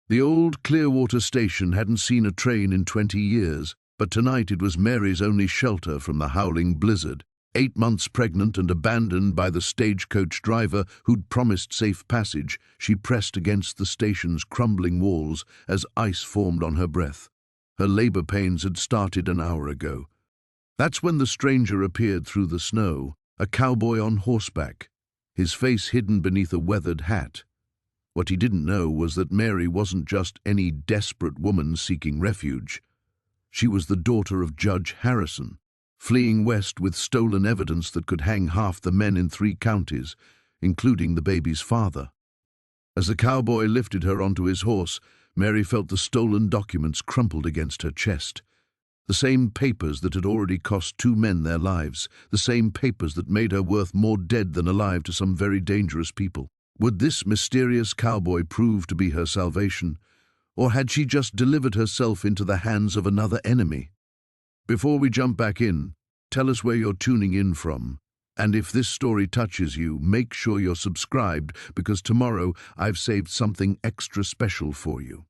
The old Clearwater station hadn't seen a train in 20 years, but tonight it was Mary's only shelter from the howling blizzard. 8 months pregnant and abandoned by the stagecoach driver who'd promised safe passage, she pressed against the station's crumbling walls as ice formed on her breath. Her labor pains had started an hour ago. That's when the stranger appeared through the snow, a cowboy on horseback, his face hidden beneath a weathered hat. What he didn't know was that Mary wasn't just any desperate woman seeking refuge. She was the daughter of Judge Harrison, fleeing west with stolen evidence that could hang half the men in 3 counties, including the baby's father. As the cowboy lifted her onto his horse, Mary felt the stolen documents crumpled against her chest. The same papers that had already cost 2 men their lives, the same papers that made her worth more dead than alive to some very dangerous people. Would this mysterious cowboy prove to be her salvation, or had she just delivered herself into the hands of another enemy? Before we jump back in, tell us where you're tuning in from. And if this story touches you, make sure you're subscribed, because tomorrow I've saved something extra special for you.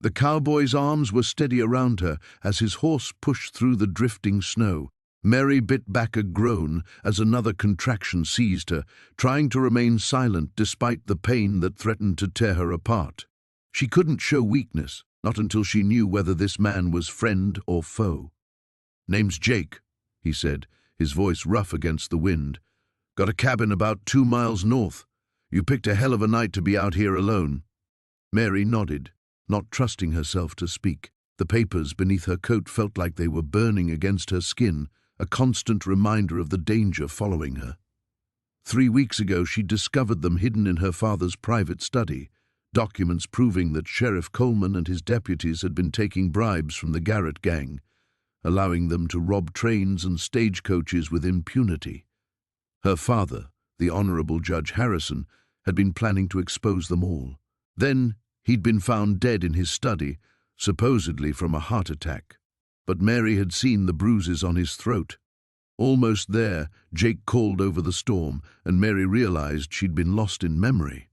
The cowboy's arms were steady around her as his horse pushed through the drifting snow. Mary bit back a groan as another contraction seized her, trying to remain silent despite the pain that threatened to tear her apart. She couldn't show weakness, not until she knew whether this man was friend or foe. "Name's Jake," he said, his voice rough against the wind. "Got a cabin about 2 miles north. You picked a hell of a night to be out here alone." Mary nodded, not trusting herself to speak. The papers beneath her coat felt like they were burning against her skin, a constant reminder of the danger following her. 3 weeks ago she'd discovered them hidden in her father's private study, documents proving that Sheriff Coleman and his deputies had been taking bribes from the Garrett gang, allowing them to rob trains and stagecoaches with impunity. Her father, the Honorable Judge Harrison, had been planning to expose them all. Then he'd been found dead in his study, supposedly from a heart attack. But Mary had seen the bruises on his throat. Almost there, Jake called over the storm, and Mary realized she'd been lost in memory.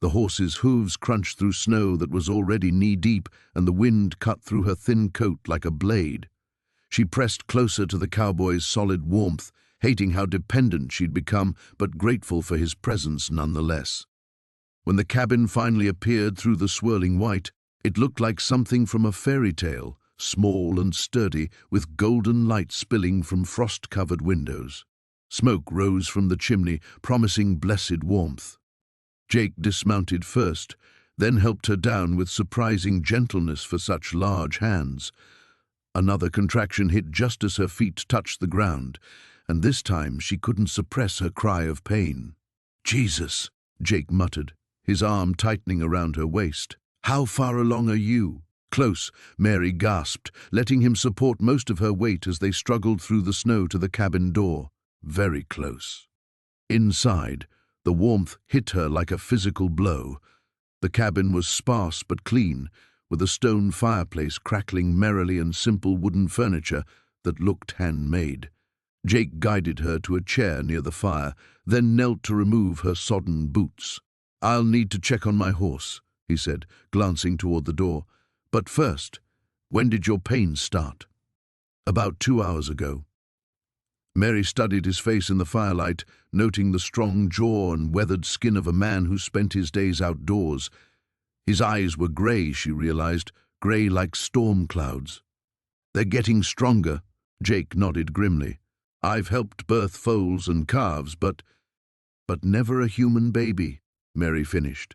The horse's hooves crunched through snow that was already knee-deep, and the wind cut through her thin coat like a blade. She pressed closer to the cowboy's solid warmth, hating how dependent she'd become, but grateful for his presence nonetheless. When the cabin finally appeared through the swirling white, it looked like something from a fairy tale, small and sturdy, with golden light spilling from frost-covered windows. Smoke rose from the chimney, promising blessed warmth. Jake dismounted first, then helped her down with surprising gentleness for such large hands. Another contraction hit just as her feet touched the ground, and this time she couldn't suppress her cry of pain. "Jesus," Jake muttered, his arm tightening around her waist. "How far along are you?" "Close," Mary gasped, letting him support most of her weight as they struggled through the snow to the cabin door. Very close. Inside, the warmth hit her like a physical blow. The cabin was sparse but clean, with a stone fireplace crackling merrily and simple wooden furniture that looked handmade. Jake guided her to a chair near the fire, then knelt to remove her sodden boots. "I'll need to check on my horse," he said, glancing toward the door. "But first, when did your pain start?" "About 2 hours ago." Mary studied his face in the firelight, noting the strong jaw and weathered skin of a man who spent his days outdoors. His eyes were grey, she realized, grey like storm clouds. "They're getting stronger," Jake nodded grimly. "I've helped birth foals and calves, but never a human baby," Mary finished.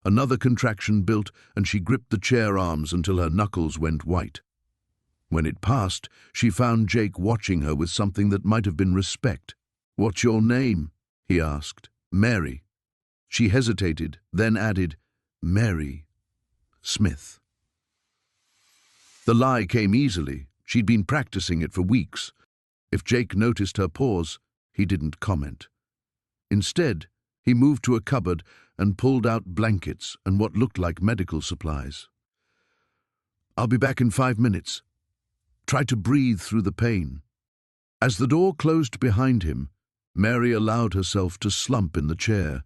Another contraction built, and she gripped the chair arms until her knuckles went white. When it passed, she found Jake watching her with something that might have been respect. "What's your name?" he asked. "Mary." She hesitated, then added, "Mary Smith." The lie came easily. She'd been practicing it for weeks. If Jake noticed her pause, he didn't comment. Instead, he moved to a cupboard and pulled out blankets and what looked like medical supplies. "I'll be back in 5 minutes. Try to breathe through the pain." As the door closed behind him, Mary allowed herself to slump in the chair.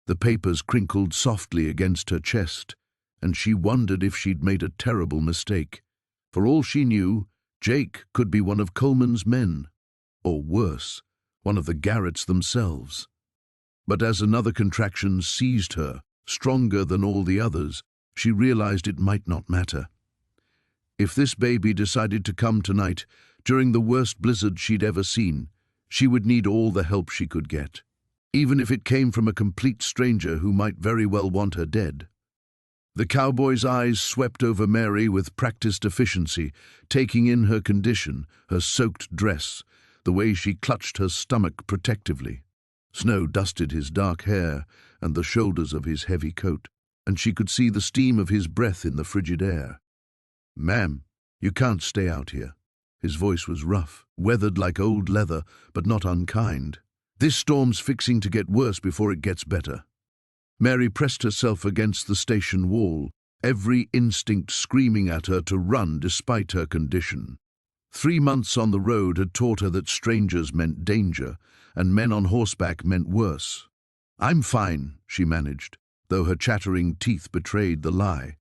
The papers crinkled softly against her chest, and she wondered if she'd made a terrible mistake. For all she knew, Jake could be one of Coleman's men, or worse, one of the Garretts themselves. But as another contraction seized her, stronger than all the others, she realized it might not matter. If this baby decided to come tonight, during the worst blizzard she'd ever seen, she would need all the help she could get, even if it came from a complete stranger who might very well want her dead. The cowboy's eyes swept over Mary with practiced efficiency, taking in her condition, her soaked dress, the way she clutched her stomach protectively. Snow dusted his dark hair and the shoulders of his heavy coat, and she could see the steam of his breath in the frigid air. "Ma'am, you can't stay out here." His voice was rough, weathered like old leather, but not unkind. "This storm's fixing to get worse before it gets better." Mary pressed herself against the station wall, every instinct screaming at her to run despite her condition. 3 months on the road had taught her that strangers meant danger, and men on horseback meant worse. "I'm fine," she managed, though her chattering teeth betrayed the lie.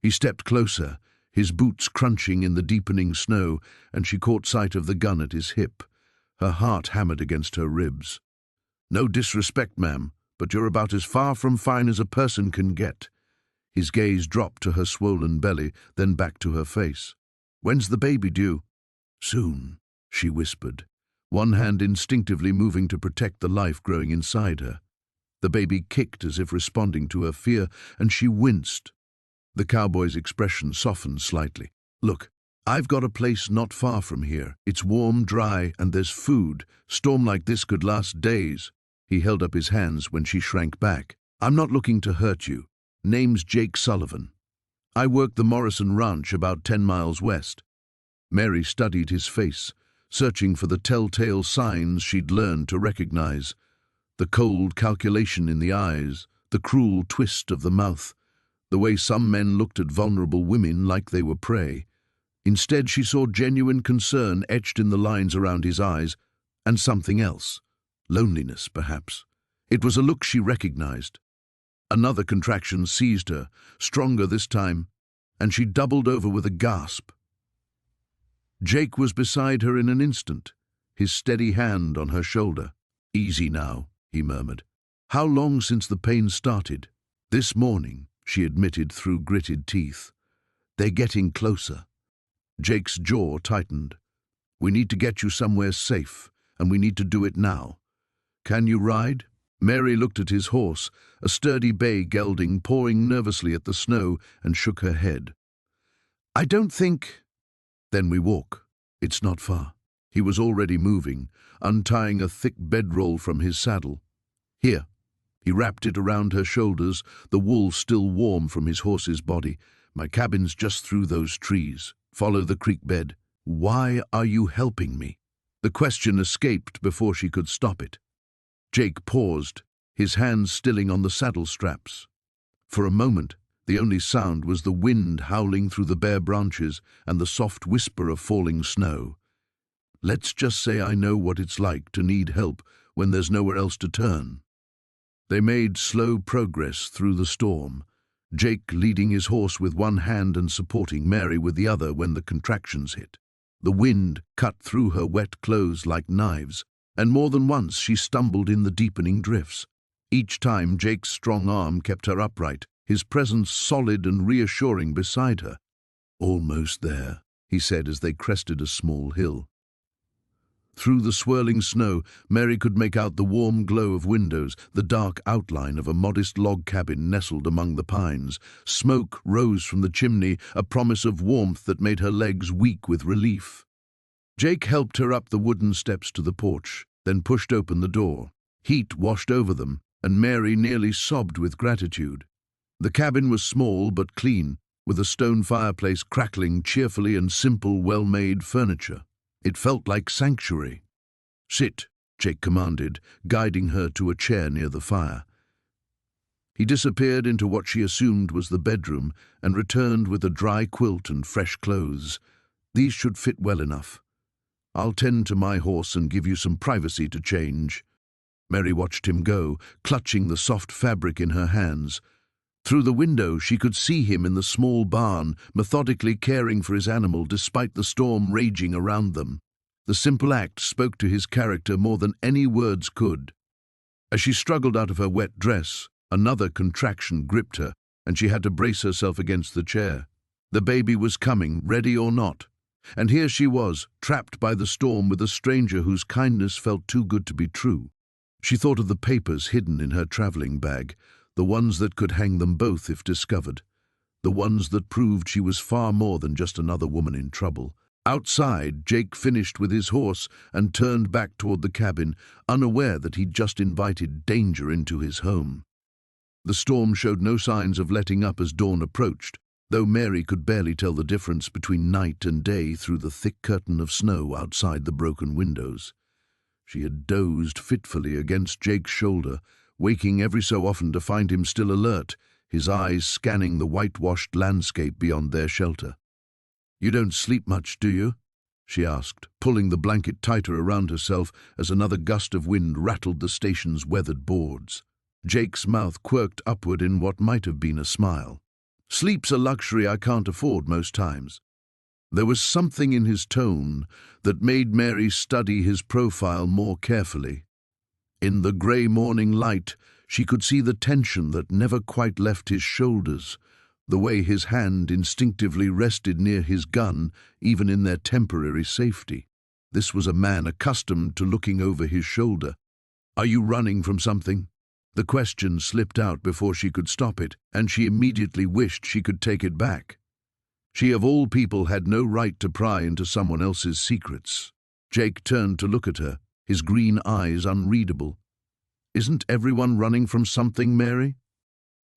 He stepped closer, his boots crunching in the deepening snow, and she caught sight of the gun at his hip. Her heart hammered against her ribs. "No disrespect, ma'am, but you're about as far from fine as a person can get." His gaze dropped to her swollen belly, then back to her face. "When's the baby due?" "Soon," she whispered, one hand instinctively moving to protect the life growing inside her. The baby kicked as if responding to her fear, and she winced. The cowboy's expression softened slightly. "Look, I've got a place not far from here. It's warm, dry, and there's food. Storm like this could last days." He held up his hands when she shrank back. "I'm not looking to hurt you. Name's Jake Sullivan. I work the Morrison Ranch about 10 miles west." Mary studied his face, searching for the telltale signs she'd learned to recognize. The cold calculation in the eyes, the cruel twist of the mouth, the way some men looked at vulnerable women like they were prey. Instead, she saw genuine concern etched in the lines around his eyes, and something else. Loneliness, perhaps. It was a look she recognized. Another contraction seized her, stronger this time, and she doubled over with a gasp. Jake was beside her in an instant, his steady hand on her shoulder. "Easy now," he murmured. "How long since the pain started?" "This morning," she admitted through gritted teeth. "They're getting closer." Jake's jaw tightened. "We need to get you somewhere safe, and we need to do it now. Can you ride?" Mary looked at his horse, a sturdy bay gelding pawing nervously at the snow, and shook her head. "I don't think—" "Then we walk. It's not far." He was already moving, untying a thick bedroll from his saddle. "Here." He wrapped it around her shoulders, the wool still warm from his horse's body. "My cabin's just through those trees. Follow the creek bed." "Why are you helping me?" The question escaped before she could stop it. Jake paused, his hands stilling on the saddle straps. For a moment, the only sound was the wind howling through the bare branches and the soft whisper of falling snow. "Let's just say I know what it's like to need help when there's nowhere else to turn." They made slow progress through the storm, Jake leading his horse with one hand and supporting Mary with the other when the contractions hit. The wind cut through her wet clothes like knives, and more than once she stumbled in the deepening drifts. Each time Jake's strong arm kept her upright, his presence solid and reassuring beside her. "Almost there," he said as they crested a small hill. Through the swirling snow, Mary could make out the warm glow of windows, the dark outline of a modest log cabin nestled among the pines. Smoke rose from the chimney, a promise of warmth that made her legs weak with relief. Jake helped her up the wooden steps to the porch, then pushed open the door. Heat washed over them, and Mary nearly sobbed with gratitude. The cabin was small but clean, with a stone fireplace crackling cheerfully and simple, well-made furniture. It felt like sanctuary. "Sit," Jake commanded, guiding her to a chair near the fire. He disappeared into what she assumed was the bedroom and returned with a dry quilt and fresh clothes. "These should fit well enough. I'll tend to my horse and give you some privacy to change." Mary watched him go, clutching the soft fabric in her hands. Through the window, she could see him in the small barn, methodically caring for his animal despite the storm raging around them. The simple act spoke to his character more than any words could. As she struggled out of her wet dress, another contraction gripped her, and she had to brace herself against the chair. The baby was coming, ready or not. And here she was, trapped by the storm with a stranger whose kindness felt too good to be true. She thought of the papers hidden in her traveling bag, the ones that could hang them both if discovered, the ones that proved she was far more than just another woman in trouble. Outside, Jake finished with his horse and turned back toward the cabin, unaware that he'd just invited danger into his home. The storm showed no signs of letting up as dawn approached, though Mary could barely tell the difference between night and day through the thick curtain of snow outside the broken windows. She had dozed fitfully against Jake's shoulder, waking every so often to find him still alert, his eyes scanning the whitewashed landscape beyond their shelter. "You don't sleep much, do you?" she asked, pulling the blanket tighter around herself as another gust of wind rattled the station's weathered boards. Jake's mouth quirked upward in what might have been a smile. "Sleep's a luxury I can't afford most times." There was something in his tone that made Mary study his profile more carefully. In the grey morning light, she could see the tension that never quite left his shoulders, the way his hand instinctively rested near his gun, even in their temporary safety. This was a man accustomed to looking over his shoulder. "Are you running from something?" The question slipped out before she could stop it, and she immediately wished she could take it back. She of all people had no right to pry into someone else's secrets. Jake turned to look at her, his green eyes unreadable. "Isn't everyone running from something, Mary?"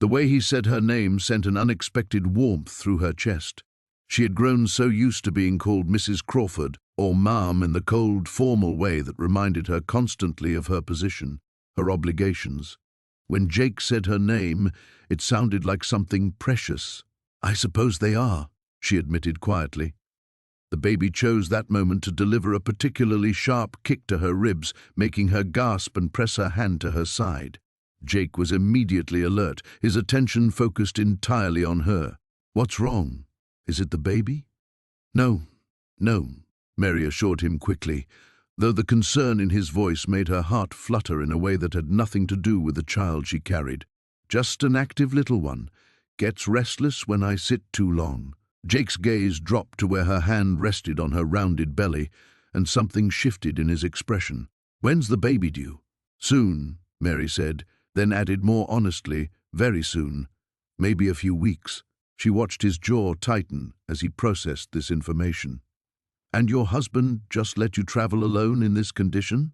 The way he said her name sent an unexpected warmth through her chest. She had grown so used to being called Mrs. Crawford, or Ma'am, in the cold, formal way that reminded her constantly of her position, her obligations. When Jake said her name, it sounded like something precious. "I suppose they are," she admitted quietly. The baby chose that moment to deliver a particularly sharp kick to her ribs, making her gasp and press her hand to her side. Jake was immediately alert, his attention focused entirely on her. "What's wrong? Is it the baby?" "No, no," Mary assured him quickly, though the concern in his voice made her heart flutter in a way that had nothing to do with the child she carried. "Just an active little one. Gets restless when I sit too long." Jake's gaze dropped to where her hand rested on her rounded belly, and something shifted in his expression. "When's the baby due?" "Soon," Mary said, then added more honestly, "very soon. Maybe a few weeks." She watched his jaw tighten as he processed this information. "And your husband just let you travel alone in this condition?"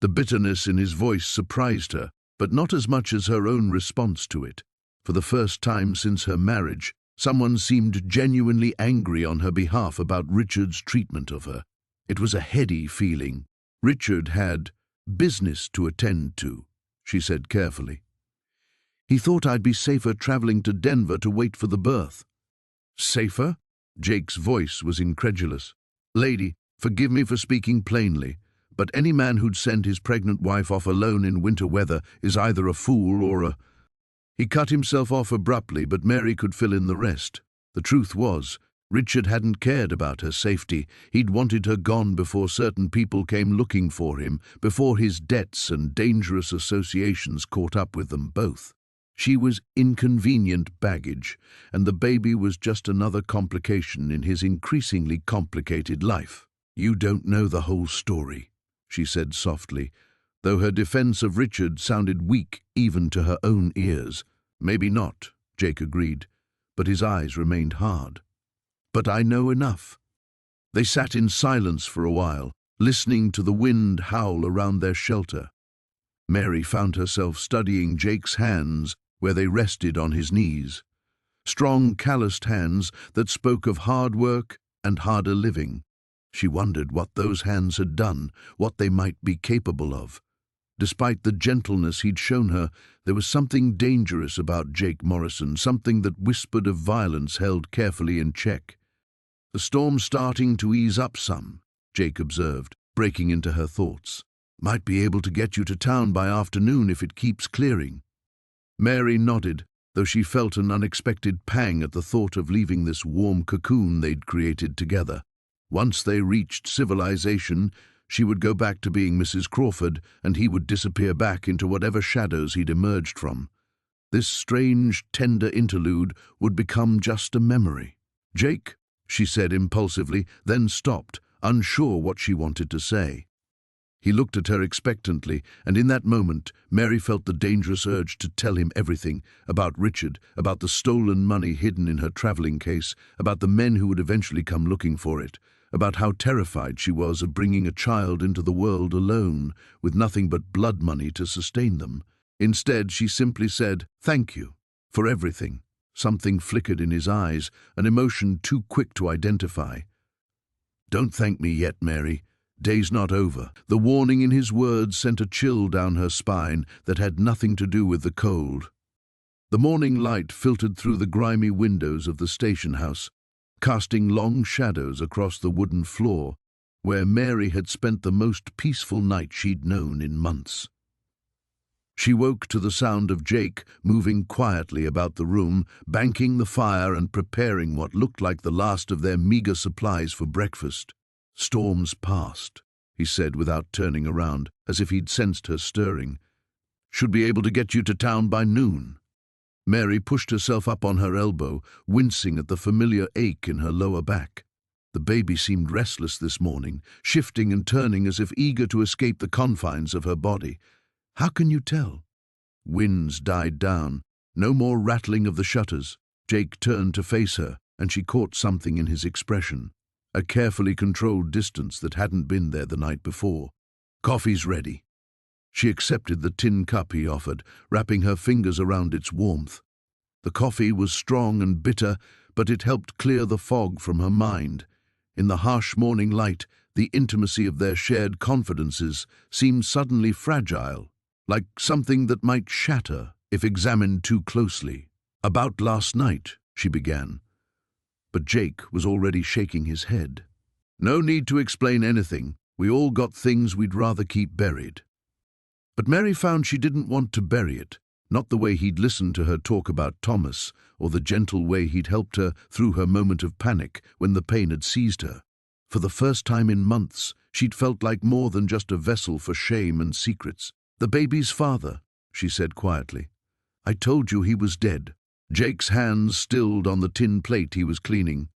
The bitterness in his voice surprised her, but not as much as her own response to it. For the first time since her marriage, someone seemed genuinely angry on her behalf about Richard's treatment of her. It was a heady feeling. "Richard had business to attend to," she said carefully. "He thought I'd be safer traveling to Denver to wait for the birth." "Safer?" Jake's voice was incredulous. "Lady, forgive me for speaking plainly, but any man who'd send his pregnant wife off alone in winter weather is either a fool or a—" He cut himself off abruptly, but Mary could fill in the rest. The truth was, Richard hadn't cared about her safety. He'd wanted her gone before certain people came looking for him, before his debts and dangerous associations caught up with them both. She was inconvenient baggage, and the baby was just another complication in his increasingly complicated life. "You don't know the whole story," she said softly, though her defense of Richard sounded weak even to her own ears. "Maybe not," Jake agreed, but his eyes remained hard. "But I know enough." They sat in silence for a while, listening to the wind howl around their shelter. Mary found herself studying Jake's hands where they rested on his knees. Strong, calloused hands that spoke of hard work and harder living. She wondered what those hands had done, what they might be capable of. Despite the gentleness he'd shown her, there was something dangerous about Jake Morrison, something that whispered of violence held carefully in check. "The storm's starting to ease up some," Jake observed, breaking into her thoughts. "Might be able to get you to town by afternoon if it keeps clearing." Mary nodded, though she felt an unexpected pang at the thought of leaving this warm cocoon they'd created together. Once they reached civilization, she would go back to being Mrs. Crawford, and he would disappear back into whatever shadows he'd emerged from. This strange, tender interlude would become just a memory. "Jake," she said impulsively, then stopped, unsure what she wanted to say. He looked at her expectantly, and in that moment, Mary felt the dangerous urge to tell him everything about Richard, about the stolen money hidden in her traveling case, about the men who would eventually come looking for it, about how terrified she was of bringing a child into the world alone, with nothing but blood money to sustain them. Instead, she simply said, "Thank you for everything." Something flickered in his eyes, an emotion too quick to identify. "Don't thank me yet, Mary. Day's not over." The warning in his words sent a chill down her spine that had nothing to do with the cold. The morning light filtered through the grimy windows of the station house, casting long shadows across the wooden floor, where Mary had spent the most peaceful night she'd known in months. She woke to the sound of Jake moving quietly about the room, banking the fire and preparing what looked like the last of their meager supplies for breakfast. "Storm's past," he said without turning around, as if he'd sensed her stirring. "Should be able to get you to town by noon." Mary pushed herself up on her elbow, wincing at the familiar ache in her lower back. The baby seemed restless this morning, shifting and turning as if eager to escape the confines of her body. "How can you tell?" Winds died down. No more rattling of the shutters. Jake turned to face her, and she caught something in his expression. A carefully controlled distance that hadn't been there the night before. "Coffee's ready." She accepted the tin cup he offered, wrapping her fingers around its warmth. The coffee was strong and bitter, but it helped clear the fog from her mind. In the harsh morning light, the intimacy of their shared confidences seemed suddenly fragile, like something that might shatter if examined too closely. "About last night," she began. But Jake was already shaking his head. "No need to explain anything. We all got things we'd rather keep buried." But Mary found she didn't want to bury it, not the way he'd listened to her talk about Thomas, or the gentle way he'd helped her through her moment of panic when the pain had seized her. For the first time in months, she'd felt like more than just a vessel for shame and secrets. "The baby's father," she said quietly. "I told you he was dead." Jake's hands stilled on the tin plate he was cleaning.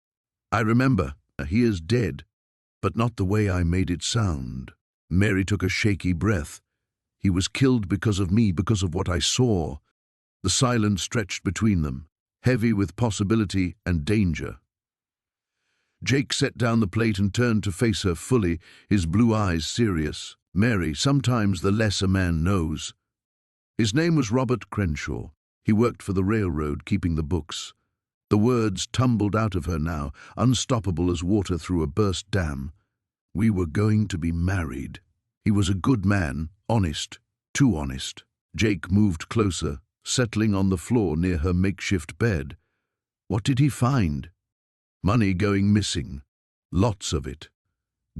"I remember. He is dead, but not the way I made it sound." Mary took a shaky breath. "He was killed because of me, because of what I saw." The silence stretched between them, heavy with possibility and danger. Jake set down the plate and turned to face her fully, his blue eyes serious. "Mary, sometimes the less a man knows." His name was Robert Crenshaw. He worked for the railroad, keeping the books. The words tumbled out of her now, unstoppable as water through a burst dam. "We were going to be married." He was a good man, honest, too honest. Jake moved closer, settling on the floor near her makeshift bed. What did he find? Money going missing. Lots of it.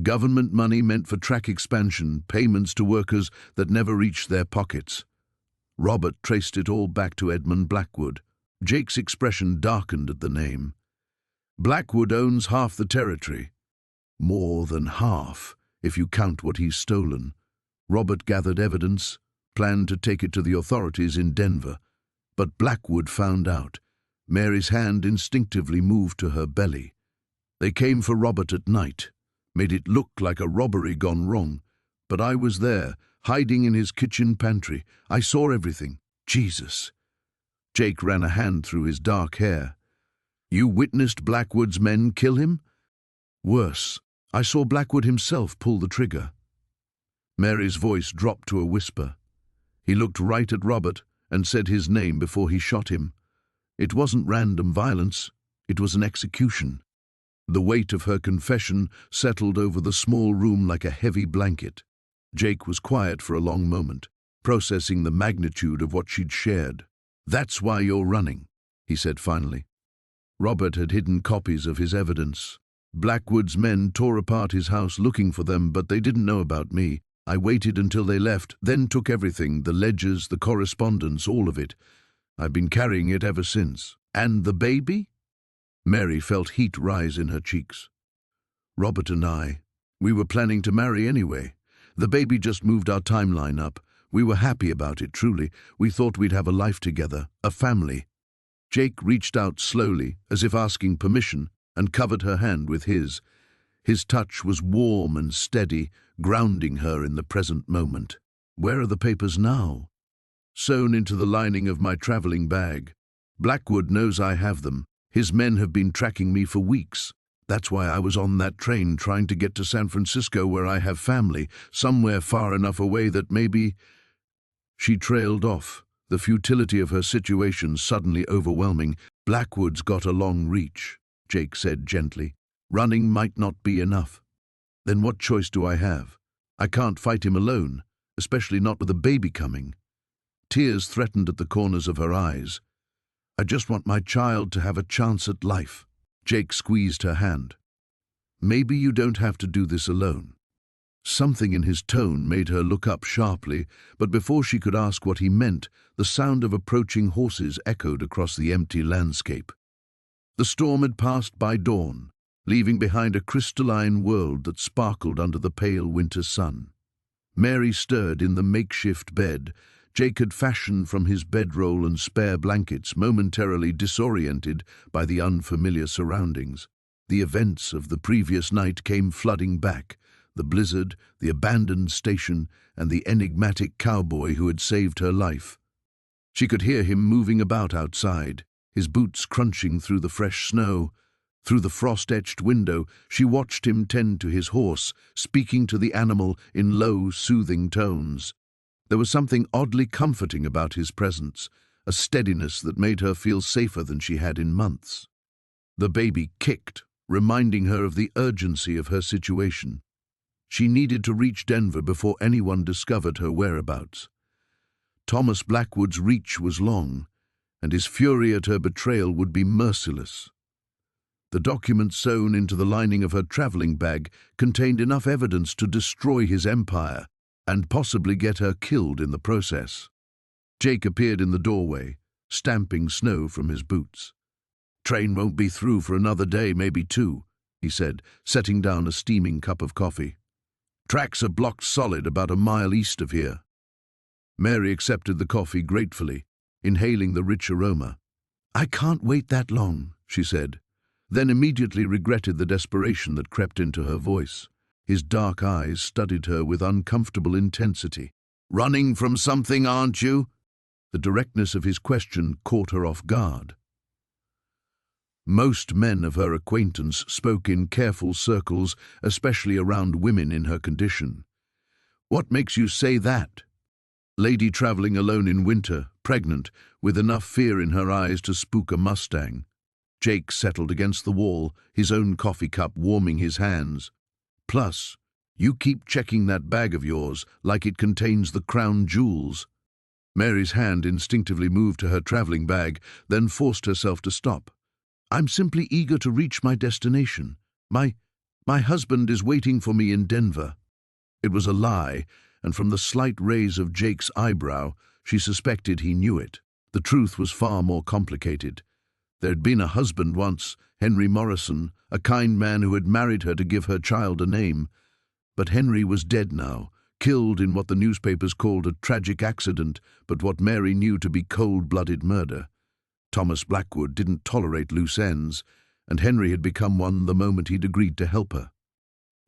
Government money meant for track expansion, payments to workers that never reached their pockets. Robert traced it all back to Edmund Blackwood. Jake's expression darkened at the name. "Blackwood owns half the territory. More than half, if you count what he's stolen." Robert gathered evidence, planned to take it to the authorities in Denver. But Blackwood found out. Mary's hand instinctively moved to her belly. "They came for Robert at night, made it look like a robbery gone wrong. But I was there, hiding in his kitchen pantry. I saw everything. Jesus." Jake ran a hand through his dark hair. "You witnessed Blackwood's men kill him?" "Worse, I saw Blackwood himself pull the trigger." Mary's voice dropped to a whisper. He looked right at Robert and said his name before he shot him. It wasn't random violence. It was an execution. The weight of her confession settled over the small room like a heavy blanket. Jake was quiet for a long moment, processing the magnitude of what she'd shared. "That's why you're running," he said finally. Robert had hidden copies of his evidence. "Blackwood's men tore apart his house looking for them, but they didn't know about me. I waited until they left, then took everything, the ledgers, the correspondence, all of it. I've been carrying it ever since. And the baby? Mary felt heat rise in her cheeks. Robert and I, we were planning to marry anyway. The baby just moved our timeline up. We were happy about it, truly. We thought we'd have a life together, a family. Jake reached out slowly, as if asking permission, and covered her hand with his. His touch was warm and steady, grounding her in the present moment. Where are the papers now? Sewn into the lining of my traveling bag. Blackwood knows I have them. His men have been tracking me for weeks. That's why I was on that train trying to get to San Francisco, where I have family, somewhere far enough away that maybe... She trailed off, the futility of her situation suddenly overwhelming. Blackwood's got a long reach, Jake said gently. Running might not be enough. Then what choice do I have? I can't fight him alone, especially not with a baby coming. Tears threatened at the corners of her eyes. I just want my child to have a chance at life. Jake squeezed her hand. Maybe you don't have to do this alone. Something in his tone made her look up sharply, but before she could ask what he meant, the sound of approaching horses echoed across the empty landscape. The storm had passed by dawn, leaving behind a crystalline world that sparkled under the pale winter sun. Mary stirred in the makeshift bed Jake had fashioned from his bedroll and spare blankets, momentarily disoriented by the unfamiliar surroundings. The events of the previous night came flooding back: the blizzard, the abandoned station, and the enigmatic cowboy who had saved her life. She could hear him moving about outside, his boots crunching through the fresh snow. Through the frost-etched window, she watched him tend to his horse, speaking to the animal in low, soothing tones. There was something oddly comforting about his presence, a steadiness that made her feel safer than she had in months. The baby kicked, reminding her of the urgency of her situation. She needed to reach Denver before anyone discovered her whereabouts. Thomas Blackwood's reach was long, and his fury at her betrayal would be merciless. The document sewn into the lining of her traveling bag contained enough evidence to destroy his empire, and possibly get her killed in the process. Jake appeared in the doorway, stamping snow from his boots. "Train won't be through for another day, maybe two," he said, setting down a steaming cup of coffee. "Tracks are blocked solid about a mile east of here." Mary accepted the coffee gratefully, inhaling the rich aroma. "I can't wait that long," she said, then immediately regretted the desperation that crept into her voice. His dark eyes studied her with uncomfortable intensity. "Running from something, aren't you?" The directness of his question caught her off guard. Most men of her acquaintance spoke in careful circles, especially around women in her condition. "What makes you say that?" Lady traveling alone in winter, pregnant, with enough fear in her eyes to spook a Mustang. Jake settled against the wall, his own coffee cup warming his hands. "Plus, you keep checking that bag of yours like it contains the crown jewels." Mary's hand instinctively moved to her traveling bag, then forced herself to stop. "I'm simply eager to reach my destination. My husband is waiting for me in Denver." It was a lie, and from the slight raise of Jake's eyebrow, she suspected he knew it. The truth was far more complicated. There'd been a husband once, Henry Morrison, a kind man who had married her to give her child a name. But Henry was dead now, killed in what the newspapers called a tragic accident, but what Mary knew to be cold-blooded murder. Thomas Blackwood didn't tolerate loose ends, and Henry had become one the moment he'd agreed to help her.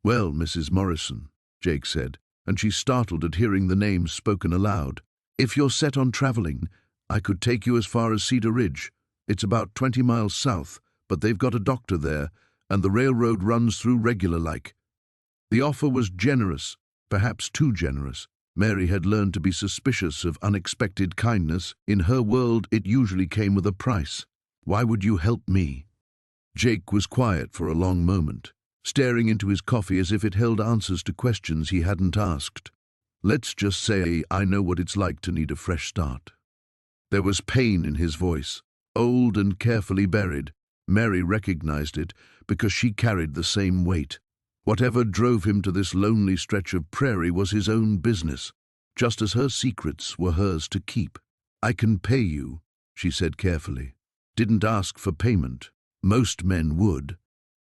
"Well, Mrs. Morrison," Jake said, and she startled at hearing the name spoken aloud. "If you're set on traveling, I could take you as far as Cedar Ridge. It's about 20 miles south, but they've got a doctor there, and the railroad runs through regular-like." The offer was generous, perhaps too generous. Mary had learned to be suspicious of unexpected kindness. In her world, it usually came with a price. "Why would you help me?" Jake was quiet for a long moment, staring into his coffee as if it held answers to questions he hadn't asked. "Let's just say I know what it's like to need a fresh start." There was pain in his voice, old and carefully buried. Mary recognized it because she carried the same weight. Whatever drove him to this lonely stretch of prairie was his own business, just as her secrets were hers to keep. "I can pay you," she said carefully. "Didn't ask for payment. Most men would.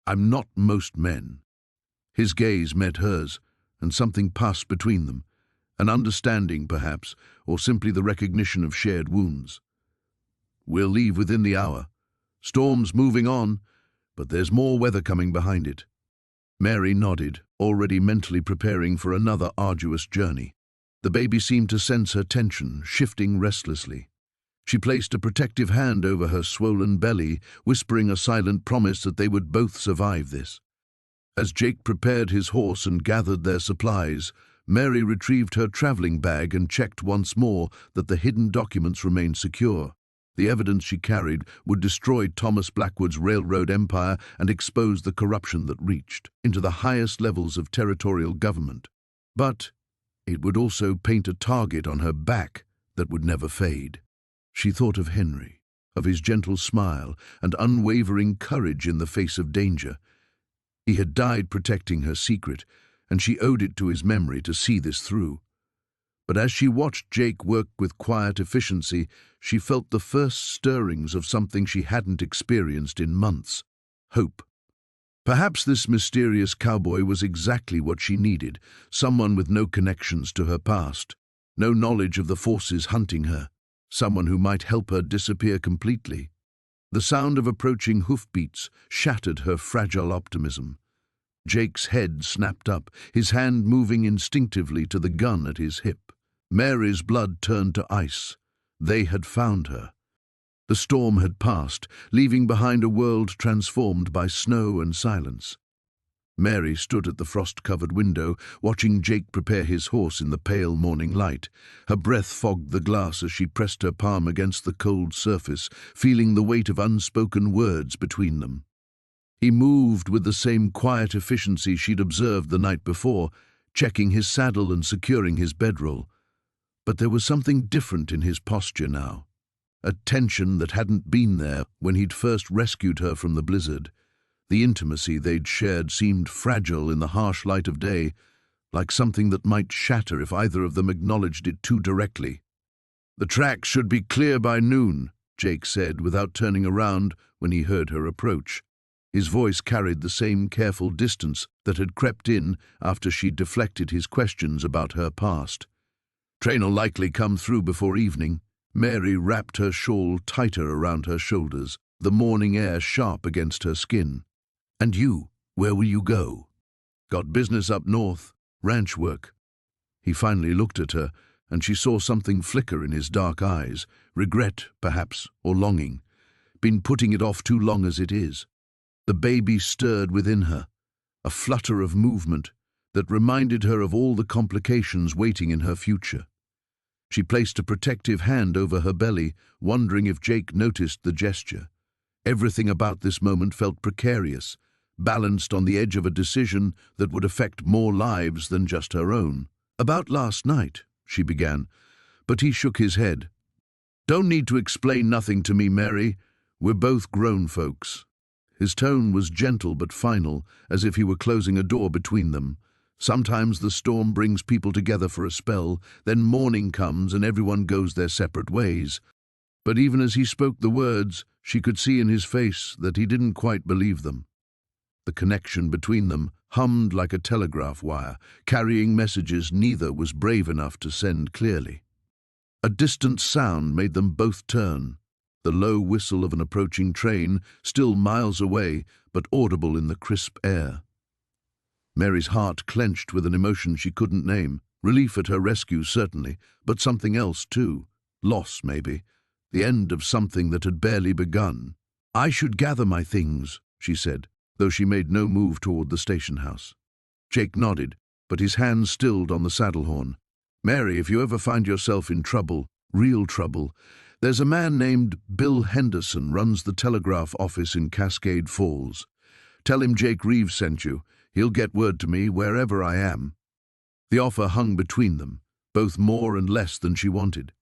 I'm not most men." His gaze met hers, and something passed between them. An understanding, perhaps, or simply the recognition of shared wounds. "We'll leave within the hour. Storm's moving on, but there's more weather coming behind it." Mary nodded, already mentally preparing for another arduous journey. The baby seemed to sense her tension, shifting restlessly. She placed a protective hand over her swollen belly, whispering a silent promise that they would both survive this. As Jake prepared his horse and gathered their supplies, Mary retrieved her traveling bag and checked once more that the hidden documents remained secure. The evidence she carried would destroy Thomas Blackwood's railroad empire and expose the corruption that reached into the highest levels of territorial government. But it would also paint a target on her back that would never fade. She thought of Henry, of his gentle smile and unwavering courage in the face of danger. He had died protecting her secret, and she owed it to his memory to see this through. But as she watched Jake work with quiet efficiency, she felt the first stirrings of something she hadn't experienced in months: hope. Perhaps this mysterious cowboy was exactly what she needed, someone with no connections to her past, no knowledge of the forces hunting her, someone who might help her disappear completely. The sound of approaching hoofbeats shattered her fragile optimism. Jake's head snapped up, his hand moving instinctively to the gun at his hip. Mary's blood turned to ice. They had found her. The storm had passed, leaving behind a world transformed by snow and silence. Mary stood at the frost-covered window, watching Jake prepare his horse in the pale morning light. Her breath fogged the glass as she pressed her palm against the cold surface, feeling the weight of unspoken words between them. He moved with the same quiet efficiency she'd observed the night before, checking his saddle and securing his bedroll. But there was something different in his posture now, a tension that hadn't been there when he'd first rescued her from the blizzard. The intimacy they'd shared seemed fragile in the harsh light of day, like something that might shatter if either of them acknowledged it too directly. "The tracks should be clear by noon," Jake said without turning around when he heard her approach. His voice carried the same careful distance that had crept in after she'd deflected his questions about her past. "Train'll likely come through before evening." Mary wrapped her shawl tighter around her shoulders, the morning air sharp against her skin. "And you, where will you go?" "Got business up north, ranch work." He finally looked at her, and she saw something flicker in his dark eyes, regret, perhaps, or longing. Been putting it off too long as it is. The baby stirred within her, a flutter of movement that reminded her of all the complications waiting in her future. She placed a protective hand over her belly, wondering if Jake noticed the gesture. Everything about this moment felt precarious, balanced on the edge of a decision that would affect more lives than just her own. "About last night," she began, but he shook his head. "Don't need to explain nothing to me, Mary. We're both grown folks." His tone was gentle but final, as if he were closing a door between them. Sometimes the storm brings people together for a spell, then morning comes and everyone goes their separate ways. But even as he spoke the words, she could see in his face that he didn't quite believe them. The connection between them hummed like a telegraph wire, carrying messages neither was brave enough to send clearly. A distant sound made them both turn, the low whistle of an approaching train, still miles away, but audible in the crisp air. Mary's heart clenched with an emotion she couldn't name. Relief at her rescue, certainly, but something else too. Loss, maybe. The end of something that had barely begun. "I should gather my things," she said, though she made no move toward the station house. Jake nodded, but his hand stilled on the saddle horn. "Mary, if you ever find yourself in trouble, real trouble, there's a man named Bill Henderson runs the telegraph office in Cascade Falls. Tell him Jake Reeves sent you. He'll get word to me wherever I am." The offer hung between them, both more and less than she wanted.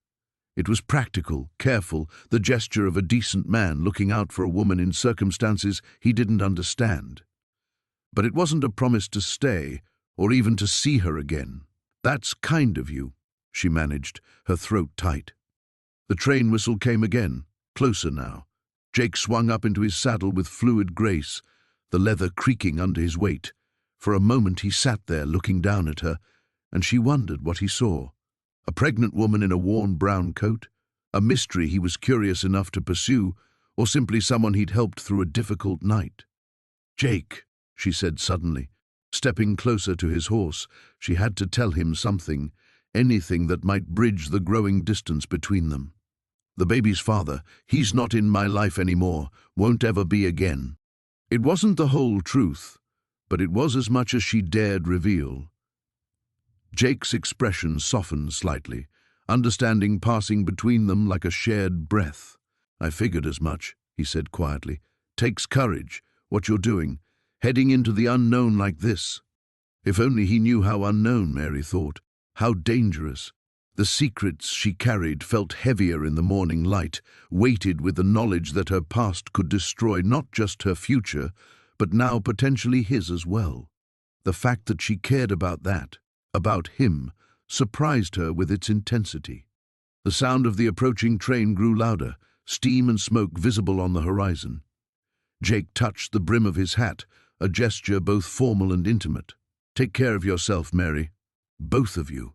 It was practical, careful, the gesture of a decent man looking out for a woman in circumstances he didn't understand. But it wasn't a promise to stay, or even to see her again. "That's kind of you," she managed, her throat tight. The train whistle came again, Closer now. Jake swung up into his saddle with fluid grace, the leather creaking under his weight. For a moment he sat there looking down at her, and she wondered what he saw. A pregnant woman in a worn brown coat? A mystery he was curious enough to pursue, or simply someone he'd helped through a difficult night? "Jake," she said suddenly. Stepping closer to his horse, she had to tell him something, anything that might bridge the growing distance between them. "The baby's father, he's not in my life anymore, won't ever be again." It wasn't the whole truth, but it was as much as she dared reveal. Jake's expression softened slightly, understanding passing between them like a shared breath. "I figured as much," he said quietly. "Takes courage, what you're doing, heading into the unknown like this." If only he knew how unknown, Mary thought, how dangerous. The secrets she carried felt heavier in the morning light, weighted with the knowledge that her past could destroy not just her future, but now potentially his as well. The fact that she cared about that, about him, surprised her with its intensity. The sound of the approaching train grew louder, steam and smoke visible on the horizon. Jake touched the brim of his hat, a gesture both formal and intimate. "Take care of yourself, Mary. Both of you."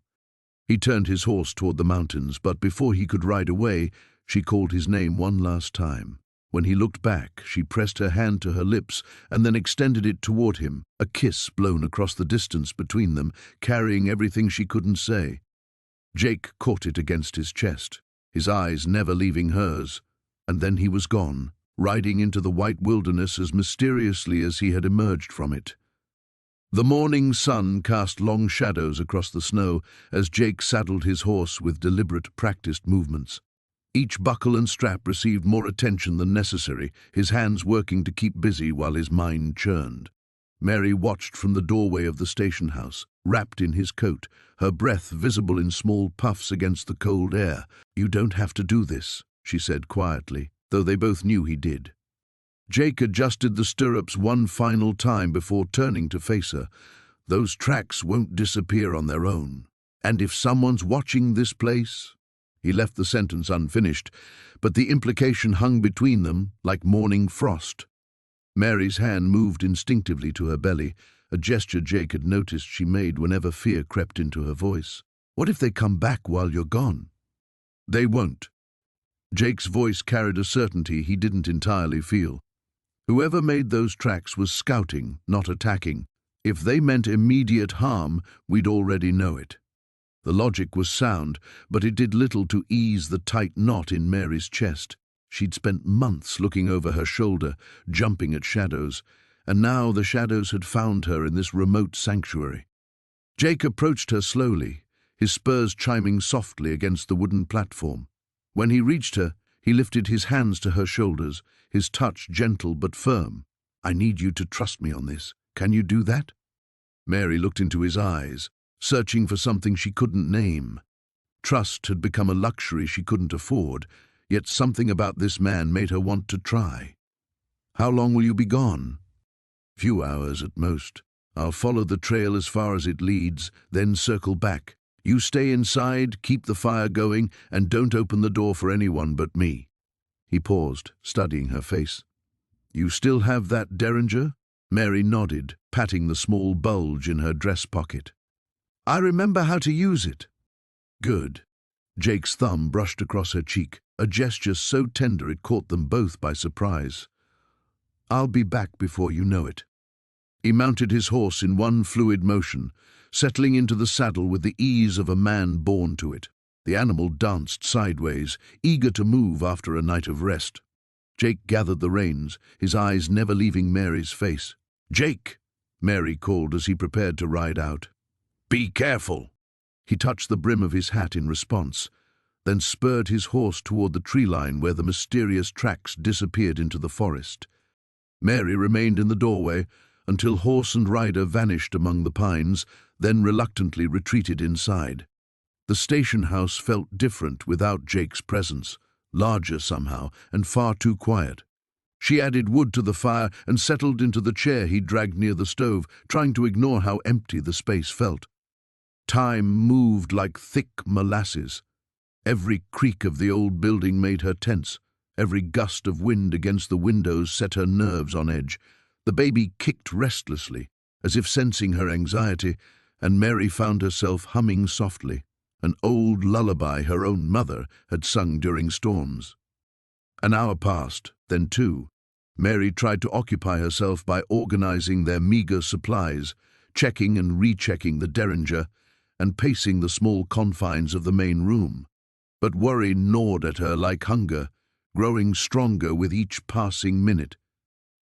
He turned his horse toward the mountains, but before he could ride away, she called his name one last time. When he looked back, she pressed her hand to her lips and then extended it toward him, a kiss blown across the distance between them, carrying everything she couldn't say. Jake caught it against his chest, his eyes never leaving hers, and then he was gone, riding into the white wilderness as mysteriously as he had emerged from it. The morning sun cast long shadows across the snow as Jake saddled his horse with deliberate, practiced movements. Each buckle and strap received more attention than necessary, his hands working to keep busy while his mind churned. Mary watched from the doorway of the station house, wrapped in his coat, her breath visible in small puffs against the cold air. "You don't have to do this," she said quietly, though they both knew he did. Jake adjusted the stirrups one final time before turning to face her. "Those tracks won't disappear on their own. And if someone's watching this place—" He left the sentence unfinished, but the implication hung between them like morning frost. Mary's hand moved instinctively to her belly, a gesture Jake had noticed she made whenever fear crept into her voice. "What if they come back while you're gone?" "They won't." Jake's voice carried a certainty he didn't entirely feel. Whoever made those tracks was scouting, not attacking. If they meant immediate harm, we'd already know it. The logic was sound, but it did little to ease the tight knot in Mary's chest. She'd spent months looking over her shoulder, jumping at shadows, and now the shadows had found her in this remote sanctuary. Jake approached her slowly, his spurs chiming softly against the wooden platform. When he reached her, he lifted his hands to her shoulders, his touch gentle but firm. "I need you to trust me on this. Can you do that?" Mary looked into his eyes, searching for something she couldn't name. Trust had become a luxury she couldn't afford, yet something about this man made her want to try. "How long will you be gone?" "Few hours at most. I'll follow the trail as far as it leads, then circle back. You stay inside, keep the fire going, and don't open the door for anyone but me." He paused, studying her face. "You still have that derringer?" Mary nodded, patting the small bulge in her dress pocket. "I remember how to use it." "Good." Jake's thumb brushed across her cheek, a gesture so tender it caught them both by surprise. "I'll be back before you know it." He mounted his horse in one fluid motion, settling into the saddle with the ease of a man born to it. The animal danced sideways, eager to move after a night of rest. Jake gathered the reins, his eyes never leaving Mary's face. "Jake!" Mary called as he prepared to ride out. "Be careful!" He touched the brim of his hat in response, then spurred his horse toward the tree line where the mysterious tracks disappeared into the forest. Mary remained in the doorway until horse and rider vanished among the pines, then reluctantly retreated inside. The station house felt different without Jake's presence, larger somehow and far too quiet. She added wood to the fire and settled into the chair he dragged near the stove, trying to ignore how empty the space felt. Time moved like thick molasses. Every creak of the old building made her tense, Every gust of wind against the windows set her nerves on edge. The baby kicked restlessly, as if sensing her anxiety, and Mary found herself humming softly, an old lullaby her own mother had sung during storms. An hour passed, then two. Mary tried to occupy herself by organizing their meager supplies, checking and rechecking the derringer, and pacing the small confines of the main room. But worry gnawed at her like hunger, growing stronger with each passing minute.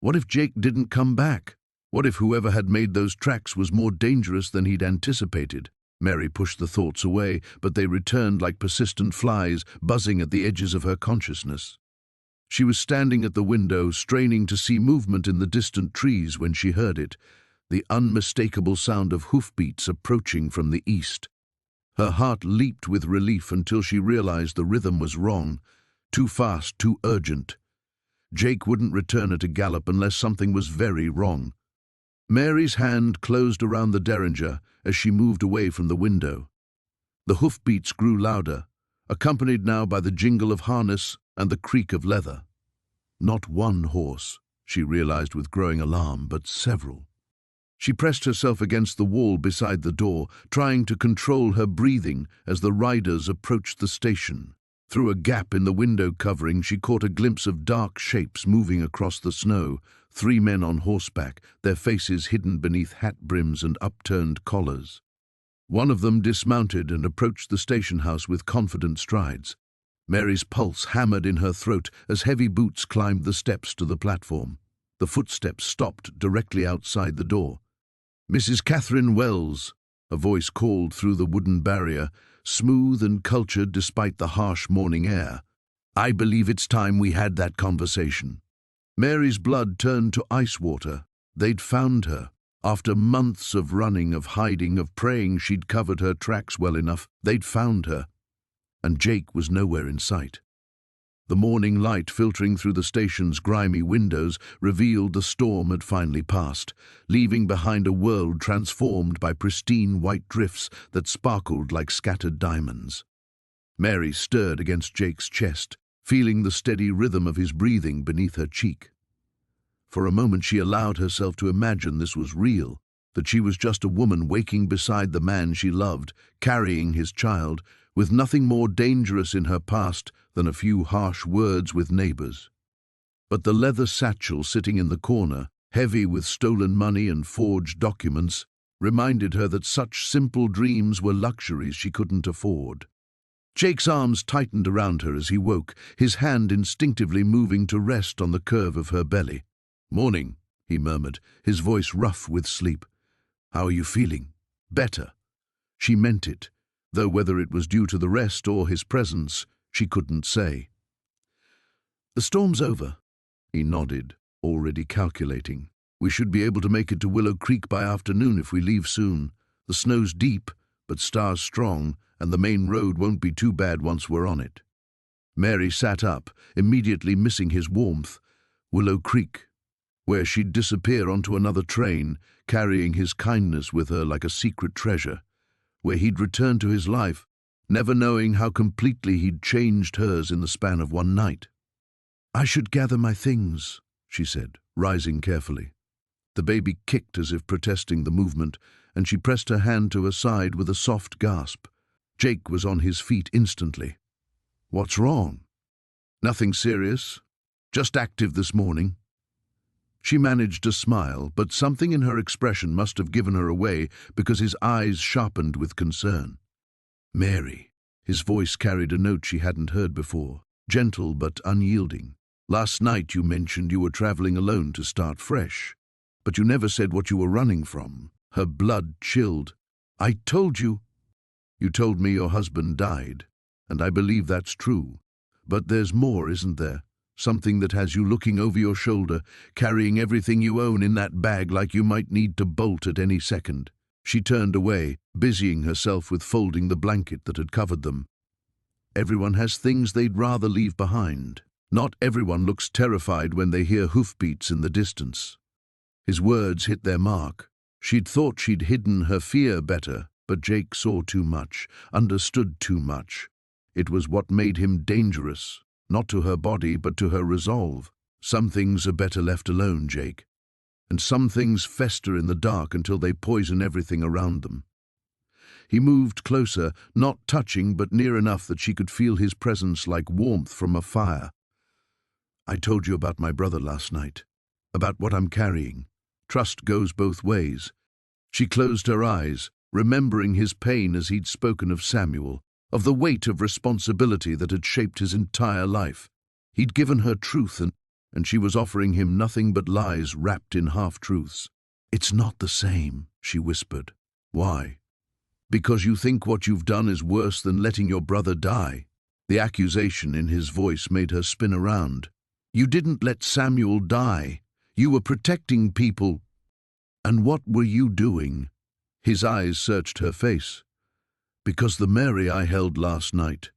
What if Jake didn't come back? What if whoever had made those tracks was more dangerous than he'd anticipated? Mary pushed the thoughts away, but they returned like persistent flies, buzzing at the edges of her consciousness. She was standing at the window, straining to see movement in the distant trees when she heard it, the unmistakable sound of hoofbeats approaching from the east. Her heart leaped with relief until she realized the rhythm was wrong, too fast, too urgent. Jake wouldn't return at a gallop unless something was very wrong. Mary's hand closed around the derringer as she moved away from the window. The hoofbeats grew louder, accompanied now by the jingle of harness and the creak of leather. Not one horse, she realized with growing alarm, but several. She pressed herself against the wall beside the door, trying to control her breathing as the riders approached the station. Through a gap in the window covering, she caught a glimpse of dark shapes moving across the snow, 3 men on horseback, their faces hidden beneath hat brims and upturned collars. One of them dismounted and approached the station house with confident strides. Mary's pulse hammered in her throat as heavy boots climbed the steps to the platform. The footsteps stopped directly outside the door. "Mrs. Catherine Wells," a voice called through the wooden barrier, smooth and cultured despite the harsh morning air. "I believe it's time we had that conversation." Mary's blood turned to ice water. They'd found her. After months of running, of hiding, of praying she'd covered her tracks well enough, they'd found her. And Jake was nowhere in sight. The morning light filtering through the station's grimy windows revealed the storm had finally passed, leaving behind a world transformed by pristine white drifts that sparkled like scattered diamonds. Mary stirred against Jake's chest, feeling the steady rhythm of his breathing beneath her cheek. For a moment she allowed herself to imagine this was real, that she was just a woman waking beside the man she loved, carrying his child, with nothing more dangerous in her past than a few harsh words with neighbors. But the leather satchel sitting in the corner, heavy with stolen money and forged documents, reminded her that such simple dreams were luxuries she couldn't afford. Jake's arms tightened around her as he woke, his hand instinctively moving to rest on the curve of her belly. "Morning," he murmured, his voice rough with sleep. "How are you feeling?" "Better." She meant it, though whether it was due to the rest or his presence, she couldn't say. "The storm's over," he nodded, already calculating. "We should be able to make it to Willow Creek by afternoon if we leave soon. The snow's deep, but stars strong, and the main road won't be too bad once we're on it." Mary sat up, immediately missing his warmth. Willow Creek, where she'd disappear onto another train, carrying his kindness with her like a secret treasure, where he'd return to his life, never knowing how completely he'd changed hers in the span of one night. "I should gather my things," she said, rising carefully. The baby kicked as if protesting the movement, and she pressed her hand to her side with a soft gasp. Jake was on his feet instantly. "What's wrong?" "Nothing serious. Just active this morning." She managed to smile, but something in her expression must have given her away because his eyes sharpened with concern. "Mary," his voice carried a note she hadn't heard before, gentle but unyielding. "Last night you mentioned you were traveling alone to start fresh, but you never said what you were running from." Her blood chilled. "I told you." "You told me your husband died, and I believe that's true. But there's more, isn't there? Something that has you looking over your shoulder, carrying everything you own in that bag like you might need to bolt at any second." She turned away, busying herself with folding the blanket that had covered them. "Everyone has things they'd rather leave behind. Not everyone looks terrified when they hear hoofbeats in the distance." His words hit their mark. She'd thought she'd hidden her fear better, but Jake saw too much, understood too much. It was what made him dangerous. not to her body but to her resolve. Some things are better left alone, Jake, and some things fester in the dark until they poison everything around them. He moved closer, not touching but near enough that she could feel his presence like warmth from a fire. I told you about my brother last night, about what I'm carrying. Trust goes both ways. She closed her eyes, remembering his pain as he'd spoken of Samuel, of the weight of responsibility that had shaped his entire life. He'd given her truth and she was offering him nothing but lies wrapped in half-truths. "It's not the same," she whispered. "Why?" "Because you think what you've done is worse than letting your brother die." The accusation in his voice made her spin around. "You didn't let Samuel die. You were protecting people." "And what were you doing?" His eyes searched her face. "Because the Mary I held last night,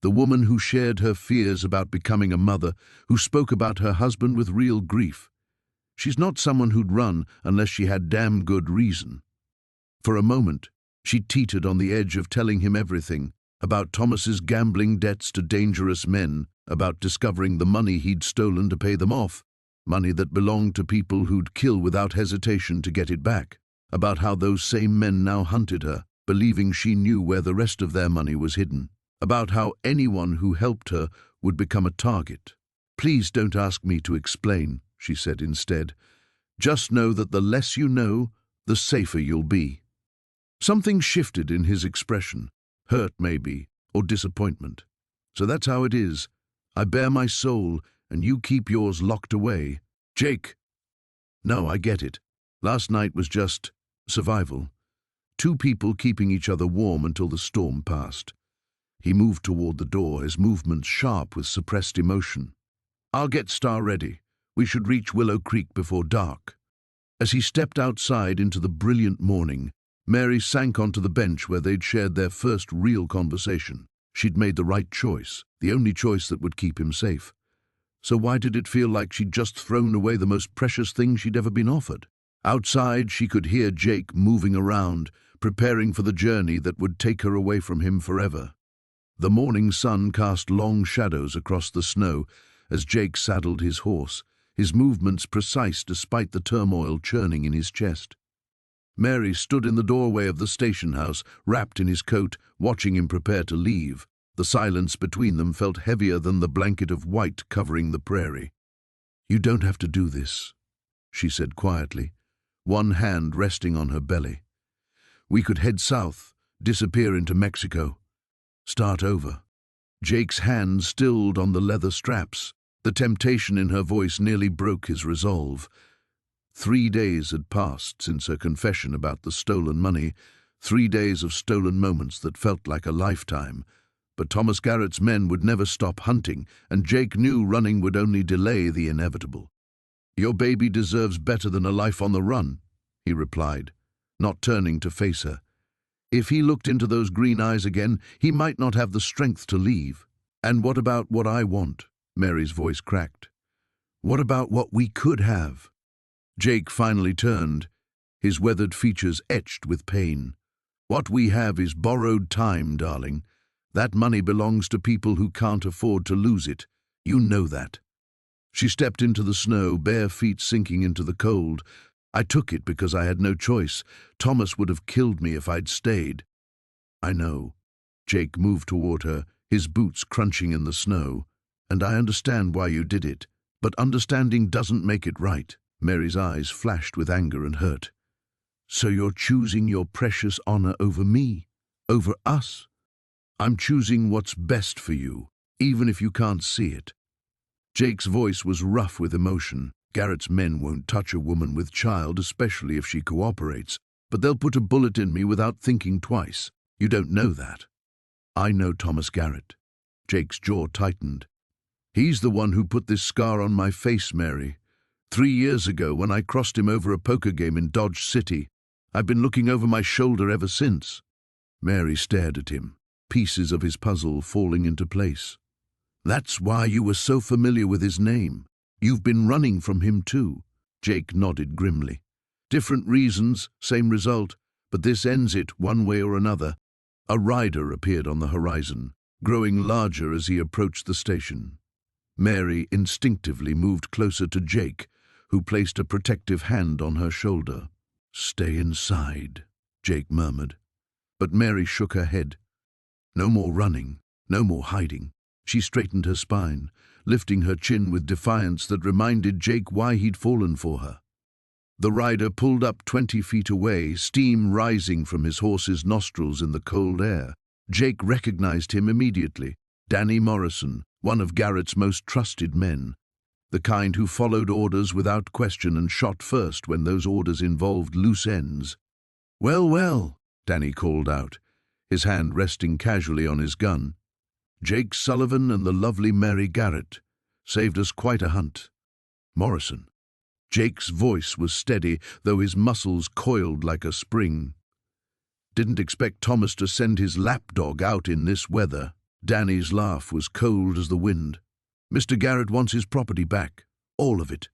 the woman who shared her fears about becoming a mother, who spoke about her husband with real grief, she's not someone who'd run unless she had damn good reason." For a moment, she teetered on the edge of telling him everything, about Thomas's gambling debts to dangerous men, about discovering the money he'd stolen to pay them off, money that belonged to people who'd kill without hesitation to get it back, about how those same men now hunted her, believing she knew where the rest of their money was hidden, about how anyone who helped her would become a target. "Please don't ask me to explain," she said instead. "Just know that the less you know, the safer you'll be." Something shifted in his expression, hurt maybe, or disappointment. "So that's how it is. I bare my soul, and you keep yours locked away." "Jake!" "No, I get it. Last night was just survival. Two people keeping each other warm until the storm passed." He moved toward the door, his movements sharp with suppressed emotion. "I'll get Star ready. We should reach Willow Creek before dark." As he stepped outside into the brilliant morning, Mary sank onto the bench where they'd shared their first real conversation. She'd made the right choice, the only choice that would keep him safe. So why did it feel like she'd just thrown away the most precious thing she'd ever been offered? Outside, she could hear Jake moving around, preparing for the journey that would take her away from him forever. The morning sun cast long shadows across the snow as Jake saddled his horse, his movements precise despite the turmoil churning in his chest. Mary stood in the doorway of the station house, wrapped in his coat, watching him prepare to leave. The silence between them felt heavier than the blanket of white covering the prairie. "You don't have to do this," she said quietly, one hand resting on her belly. "We could head south, disappear into Mexico, start over." Jake's hand stilled on the leather straps. The temptation in her voice nearly broke his resolve. 3 days had passed since her confession about the stolen money, 3 days of stolen moments that felt like a lifetime. But Thomas Garrett's men would never stop hunting, and Jake knew running would only delay the inevitable. "Your baby deserves better than a life on the run," he replied, not turning to face her. If he looked into those green eyes again, he might not have the strength to leave. "And what about what I want?" Mary's voice cracked. "What about what we could have?" Jake finally turned, his weathered features etched with pain. "What we have is borrowed time, darling. That money belongs to people who can't afford to lose it. You know that." She stepped into the snow, bare feet sinking into the cold. "I took it because I had no choice. Thomas would have killed me if I'd stayed." "I know." Jake moved toward her, his boots crunching in the snow. "And I understand why you did it. But understanding doesn't make it right." Mary's eyes flashed with anger and hurt. "So you're choosing your precious honor over me, over us?" "I'm choosing what's best for you, even if you can't see it." Jake's voice was rough with emotion. "Garrett's men won't touch a woman with child, especially if she cooperates. But they'll put a bullet in me without thinking twice. You don't know that." "I know Thomas Garrett." Jake's jaw tightened. "He's the one who put this scar on my face, Mary. 3 years ago, when I crossed him over a poker game in Dodge City. I've been looking over my shoulder ever since." Mary stared at him, pieces of his puzzle falling into place. "That's why you were so familiar with his name. You've been running from him too." Jake nodded grimly. "Different reasons, same result, but this ends it one way or another." A rider appeared on the horizon, growing larger as he approached the station. Mary instinctively moved closer to Jake, who placed a protective hand on her shoulder. "Stay inside," Jake murmured. But Mary shook her head. No more running, no more hiding. She straightened her spine, lifting her chin with defiance that reminded Jake why he'd fallen for her. The rider pulled up 20 feet away, steam rising from his horse's nostrils in the cold air. Jake recognized him immediately. Danny Morrison, one of Garrett's most trusted men. The kind who followed orders without question and shot first when those orders involved loose ends. "Well, well," Danny called out, his hand resting casually on his gun. "Jake Sullivan and the lovely Mary Garrett saved us quite a hunt." "Morrison." Jake's voice was steady, though his muscles coiled like a spring. "Didn't expect Thomas to send his lapdog out in this weather." Danny's laugh was cold as the wind. "Mr. Garrett wants his property back. All of it."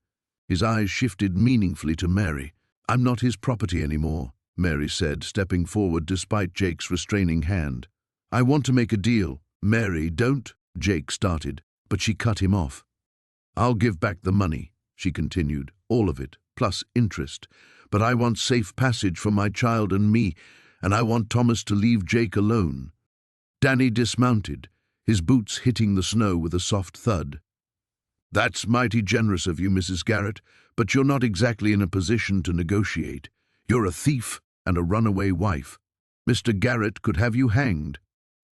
His eyes shifted meaningfully to Mary. "I'm not his property anymore," Mary said, stepping forward despite Jake's restraining hand. "I want to make a deal." "Mary, don't," Jake started, but she cut him off. "I'll give back the money," she continued, "all of it, plus interest. But I want safe passage for my child and me, and I want Thomas to leave Jake alone." Danny dismounted, his boots hitting the snow with a soft thud. "That's mighty generous of you, Mrs. Garrett, but you're not exactly in a position to negotiate. You're a thief and a runaway wife. Mr. Garrett could have you hanged."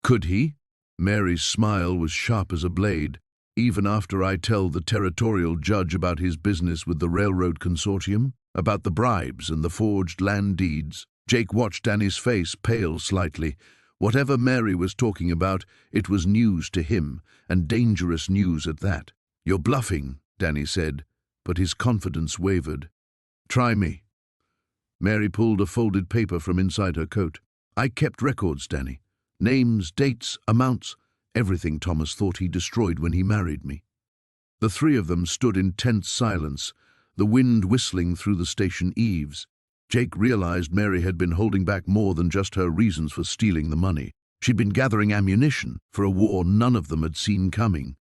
"Could he?" Mary's smile was sharp as a blade. "Even after I tell the territorial judge about his business with the railroad consortium, about the bribes and the forged land deeds." Jake watched Danny's face pale slightly. Whatever Mary was talking about, it was news to him, and dangerous news at that. "You're bluffing," Danny said, but his confidence wavered. "Try me." Mary pulled a folded paper from inside her coat. "I kept records, Danny. Names, dates, amounts, everything Thomas thought he destroyed when he married me." The three of them stood in tense silence, the wind whistling through the station eaves. Jake realized Mary had been holding back more than just her reasons for stealing the money. She'd been gathering ammunition for a war none of them had seen coming.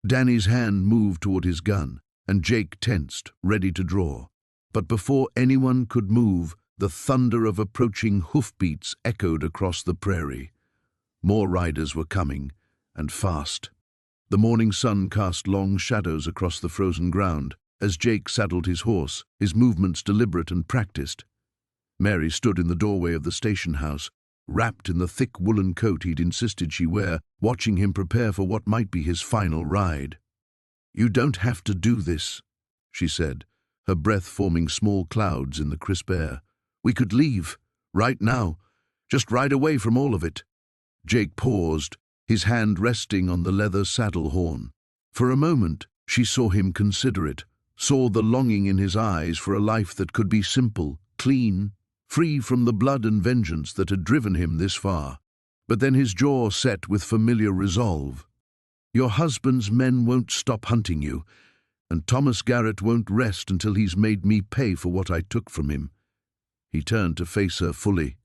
Danny's hand moved toward his gun, and Jake tensed, ready to draw. But before anyone could move, the thunder of approaching hoofbeats echoed across the prairie. More riders were coming, and fast. The morning sun cast long shadows across the frozen ground as Jake saddled his horse, his movements deliberate and practiced. Mary stood in the doorway of the station house, wrapped in the thick woolen coat he'd insisted she wear, watching him prepare for what might be his final ride. "You don't have to do this," she said, her breath forming small clouds in the crisp air. "We could leave, right now. Just ride away from all of it." Jake paused, his hand resting on the leather saddle horn. For a moment, she saw him consider it, saw the longing in his eyes for a life that could be simple, clean, free from the blood and vengeance that had driven him this far. But then his jaw set with familiar resolve. "Your husband's men won't stop hunting you, and Thomas Garrett won't rest until he's made me pay for what I took from him." He turned to face her fully.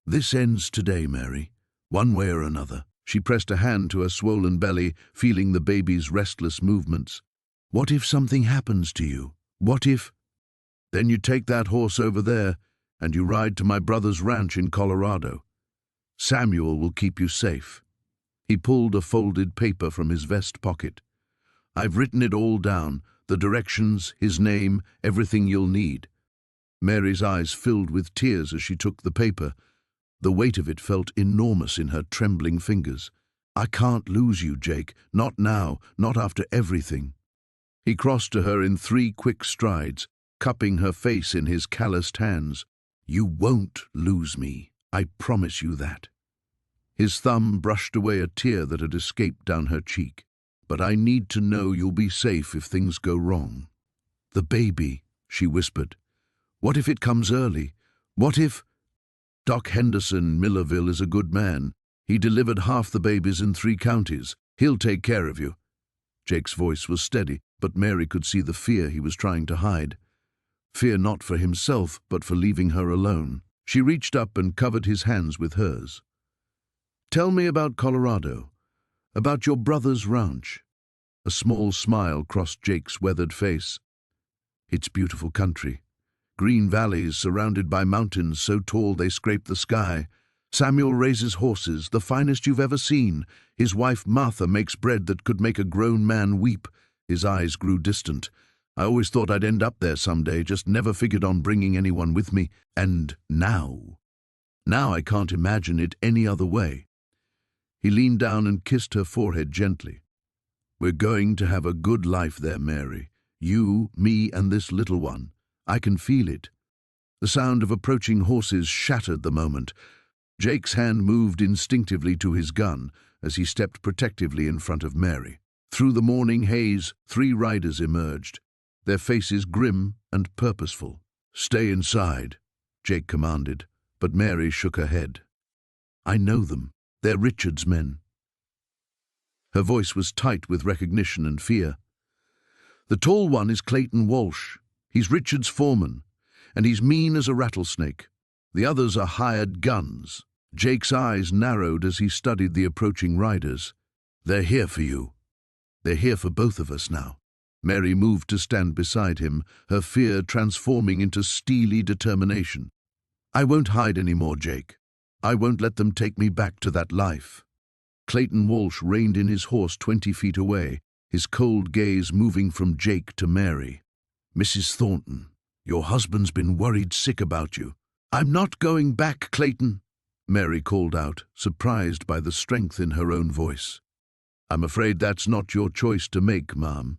"This ends today, Mary, one way or another." She pressed a hand to her swollen belly, feeling the baby's restless movements. "What if something happens to you? What if—" "Then you take that horse over there, and you ride to my brother's ranch in Colorado. Samuel will keep you safe." He pulled a folded paper from his vest pocket. "I've written it all down, the directions, his name, everything you'll need." Mary's eyes filled with tears as she took the paper. The weight of it felt enormous in her trembling fingers. "I can't lose you, Jake. Not now, not after everything." He crossed to her in 3 quick strides, cupping her face in his calloused hands. "You won't lose me. I promise you that." His thumb brushed away a tear that had escaped down her cheek. "But I need to know you'll be safe if things go wrong." "The baby," she whispered. "What if it comes early? What if—" "Doc Henderson, Millerville, is a good man. He delivered half the babies in 3 counties. He'll take care of you." Jake's voice was steady, but Mary could see the fear he was trying to hide. Fear not for himself, but for leaving her alone. She reached up and covered his hands with hers. "Tell me about Colorado, about your brother's ranch." A small smile crossed Jake's weathered face. "It's beautiful country. Green valleys surrounded by mountains so tall they scrape the sky. Samuel raises horses, the finest you've ever seen. His wife Martha makes bread that could make a grown man weep." His eyes grew distant. "I always thought I'd end up there someday, just never figured on bringing anyone with me. And now I can't imagine it any other way." He leaned down and kissed her forehead gently. "We're going to have a good life there, Mary. You, me, and this little one. I can feel it." The sound of approaching horses shattered the moment. Jake's hand moved instinctively to his gun as he stepped protectively in front of Mary. Through the morning haze, 3 riders emerged, their faces grim and purposeful. "Stay inside," Jake commanded, but Mary shook her head. "I know them. They're Richard's men." Her voice was tight with recognition and fear. "The tall one is Clayton Walsh. He's Richard's foreman, and he's mean as a rattlesnake. The others are hired guns." Jake's eyes narrowed as he studied the approaching riders. "They're here for you. They're here for both of us now." Mary moved to stand beside him, her fear transforming into steely determination. "I won't hide anymore, Jake. I won't let them take me back to that life." Clayton Walsh reined in his horse 20 feet away, his cold gaze moving from Jake to Mary. "Mrs. Thornton, your husband's been worried sick about you." "I'm not going back, Clayton," Mary called out, surprised by the strength in her own voice. "I'm afraid that's not your choice to make, Ma'am.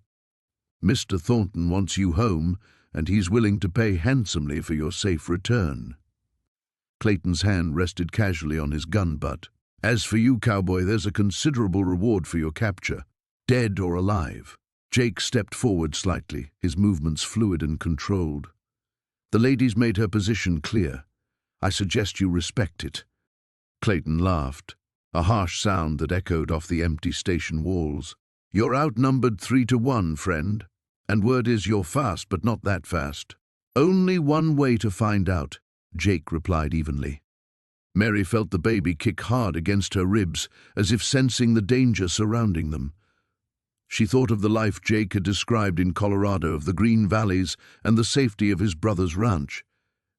Mr. Thornton wants you home, and he's willing to pay handsomely for your safe return." Clayton's hand rested casually on his gun butt. "As for you, Cowboy, there's a considerable reward for your capture, dead or alive." Jake stepped forward slightly, his movements fluid and controlled. "The lady's made her position clear. I suggest you respect it." Clayton laughed, a harsh sound that echoed off the empty station walls. "You're outnumbered 3-1, friend, and word is you're fast, but not that fast." "Only one way to find out," Jake replied evenly. Mary felt the baby kick hard against her ribs, as if sensing the danger surrounding them. She thought of the life Jake had described in Colorado, of the green valleys and the safety of his brother's ranch.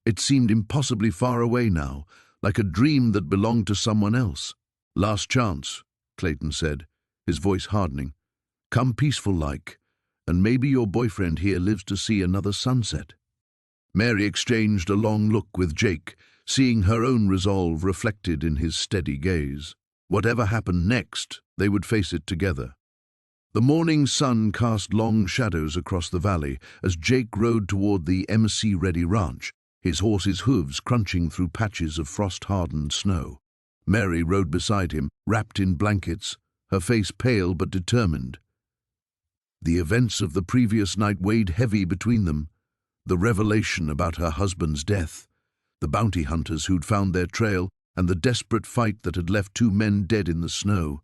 It seemed impossibly far away now, like a dream that belonged to someone else. "Last chance," Clayton said, his voice hardening. "Come peaceful-like, and maybe your boyfriend here lives to see another sunset." Mary exchanged a long look with Jake, seeing her own resolve reflected in his steady gaze. Whatever happened next, they would face it together. The morning sun cast long shadows across the valley as Jake rode toward the MC-ready ranch, his horse's hooves crunching through patches of frost-hardened snow. Mary rode beside him, wrapped in blankets, her face pale but determined. The events of the previous night weighed heavy between them. The revelation about her husband's death, the bounty hunters who'd found their trail, and the desperate fight that had left 2 men dead in the snow.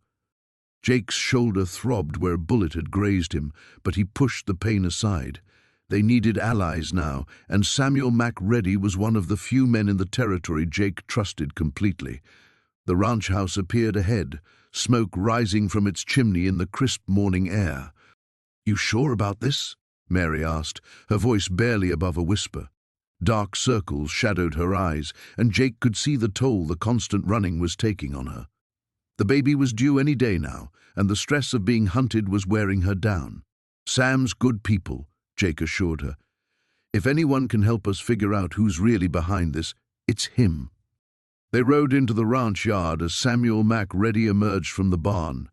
Jake's shoulder throbbed where a bullet had grazed him, but he pushed the pain aside. They needed allies now, and Samuel McReady was one of the few men in the territory Jake trusted completely. The ranch house appeared ahead, smoke rising from its chimney in the crisp morning air. "You sure about this?" Mary asked, her voice barely above a whisper. Dark circles shadowed her eyes, and Jake could see the toll the constant running was taking on her. The baby was due any day now, and the stress of being hunted was wearing her down. "Sam's good people," Jake assured her. "If anyone can help us figure out who's really behind this, it's him." They rode into the ranch yard as Samuel McReady emerged from the barn,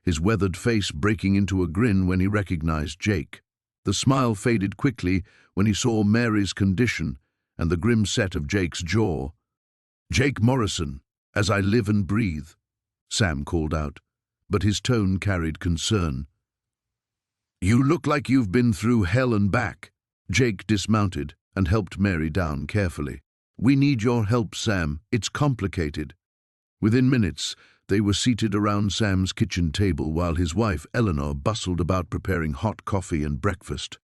his weathered face breaking into a grin when he recognized Jake. The smile faded quickly when he saw Mary's condition and the grim set of Jake's jaw. "Jake Morrison, as I live and breathe," Sam called out, but his tone carried concern. "You look like you've been through hell and back." Jake dismounted and helped Mary down carefully. "We need your help, Sam. It's complicated." Within minutes, they were seated around Sam's kitchen table while his wife, Eleanor, bustled about preparing hot coffee and breakfast.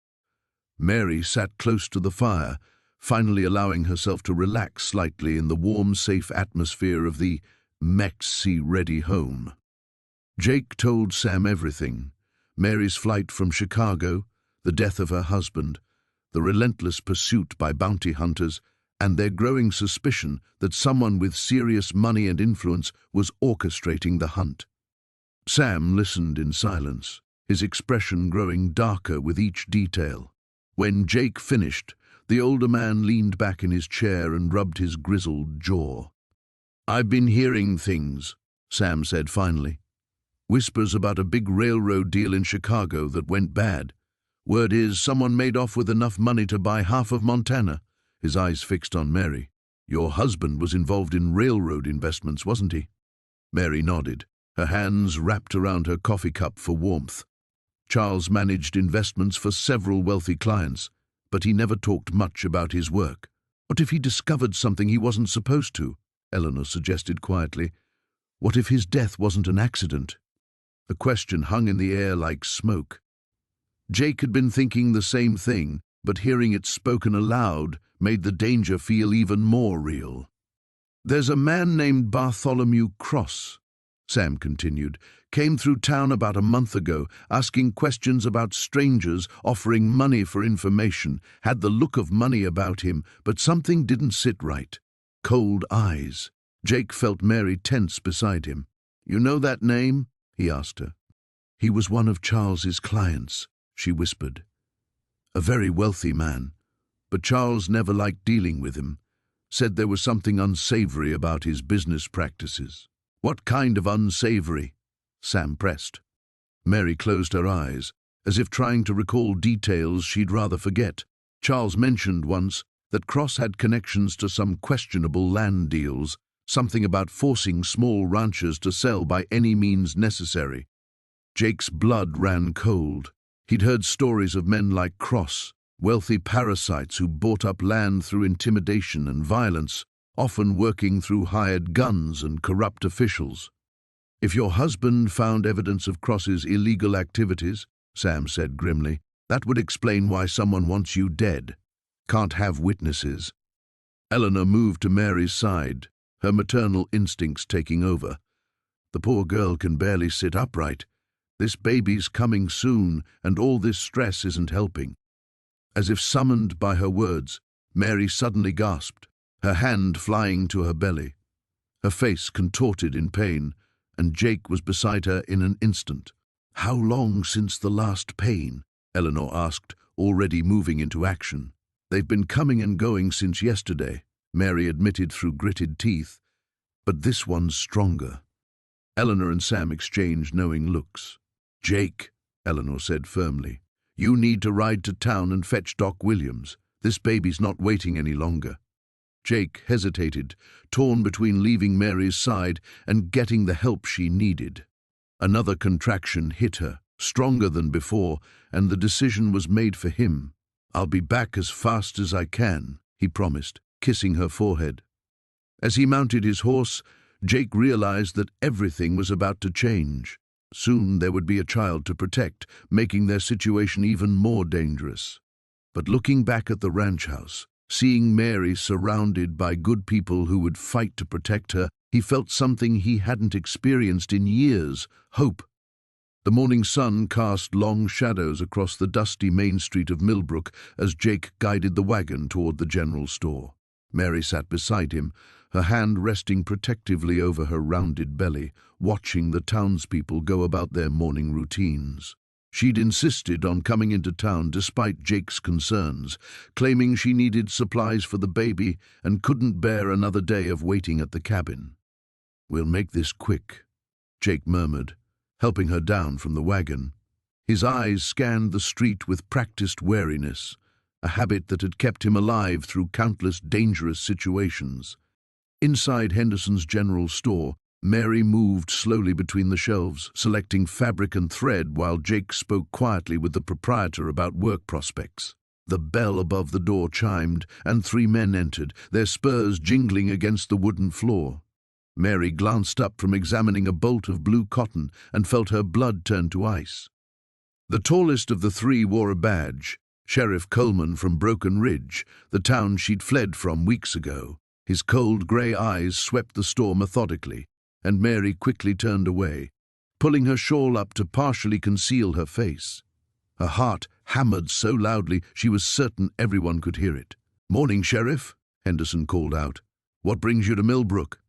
Mary sat close to the fire, finally allowing herself to relax slightly in the warm, safe atmosphere of the MC-ready home. Jake told Sam everything, Mary's flight from Chicago, the death of her husband, the relentless pursuit by bounty hunters, and their growing suspicion that someone with serious money and influence was orchestrating the hunt. Sam listened in silence, his expression growing darker with each detail. When Jake finished, the older man leaned back in his chair and rubbed his grizzled jaw. "I've been hearing things," Sam said finally. "Whispers about a big railroad deal in Chicago that went bad. Word is someone made off with enough money to buy half of Montana." His eyes fixed on Mary. "Your husband was involved in railroad investments, wasn't he?" Mary nodded, her hands wrapped around her coffee cup for warmth. Charles managed investments for several wealthy clients, but he never talked much about his work. "What if he discovered something he wasn't supposed to?" Eleanor suggested quietly. "What if his death wasn't an accident?" The question hung in the air like smoke. Jake had been thinking the same thing, but hearing it spoken aloud made the danger feel even more real. "There's a man named Bartholomew Cross," Sam continued, "came through town about a month ago, asking questions about strangers, offering money for information, had the look of money about him, but something didn't sit right. Cold eyes." Jake felt Mary tense beside him. "You know that name?" he asked her. "He was one of Charles's clients," she whispered. "A very wealthy man, but Charles never liked dealing with him, said there was something unsavory about his business practices." "What kind of unsavory?" Sam pressed. Mary closed her eyes, as if trying to recall details she'd rather forget. Charles mentioned once that Cross had connections to some questionable land deals, something about forcing small ranchers to sell by any means necessary. Jake's blood ran cold. He'd heard stories of men like Cross, wealthy parasites who bought up land through intimidation and violence, often working through hired guns and corrupt officials. "If your husband found evidence of Cross's illegal activities," Sam said grimly, "that would explain why someone wants you dead. Can't have witnesses." Eleanor moved to Mary's side, her maternal instincts taking over. "The poor girl can barely sit upright. This baby's coming soon, and all this stress isn't helping." As if summoned by her words, Mary suddenly gasped, her hand flying to her belly. Her face contorted in pain, and Jake was beside her in an instant. "How long since the last pain?" Eleanor asked, already moving into action. "They've been coming and going since yesterday," Mary admitted through gritted teeth, "but this one's stronger." Eleanor and Sam exchanged knowing looks. "Jake," Eleanor said firmly, "you need to ride to town and fetch Doc Williams. This baby's not waiting any longer." Jake hesitated, torn between leaving Mary's side and getting the help she needed. Another contraction hit her, stronger than before, and the decision was made for him. "I'll be back as fast as I can," he promised, kissing her forehead. As he mounted his horse, Jake realized that everything was about to change. Soon there would be a child to protect, making their situation even more dangerous. But looking back at the ranch house, seeing Mary surrounded by good people who would fight to protect her, he felt something he hadn't experienced in years: hope. The morning sun cast long shadows across the dusty main street of Millbrook as Jake guided the wagon toward the general store. Mary sat beside him, her hand resting protectively over her rounded belly, watching the townspeople go about their morning routines. She'd insisted on coming into town despite Jake's concerns, claiming she needed supplies for the baby and couldn't bear another day of waiting at the cabin. "We'll make this quick," Jake murmured, helping her down from the wagon. His eyes scanned the street with practiced wariness, a habit that had kept him alive through countless dangerous situations. Inside Henderson's general store, Mary moved slowly between the shelves, selecting fabric and thread while Jake spoke quietly with the proprietor about work prospects. The bell above the door chimed, and 3 men entered, their spurs jingling against the wooden floor. Mary glanced up from examining a bolt of blue cotton and felt her blood turn to ice. The tallest of the 3 wore a badge, Sheriff Coleman from Broken Ridge, the town she'd fled from weeks ago. His cold grey eyes swept the store methodically, and Mary quickly turned away. pulling her shawl up to partially conceal her face. Her heart hammered so loudly she was certain everyone could hear it. "Morning, Sheriff," Henderson called out. "What brings you to Millbrook?"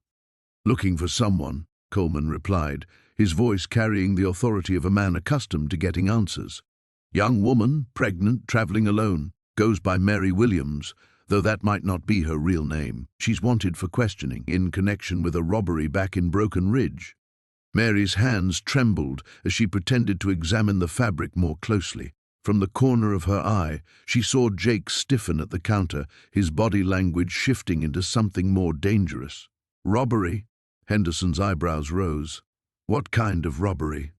"Looking for someone," Coleman replied, his voice carrying the authority of a man accustomed to getting answers. "Young woman, pregnant, traveling alone. Goes by Mary Williams, though that might not be her real name. She's wanted for questioning in connection with a robbery back in Broken Ridge." Mary's hands trembled as she pretended to examine the fabric more closely. From the corner of her eye, she saw Jake stiffen at the counter, his body language shifting into something more dangerous. "Robbery?" Henderson's eyebrows rose. "What kind of robbery?"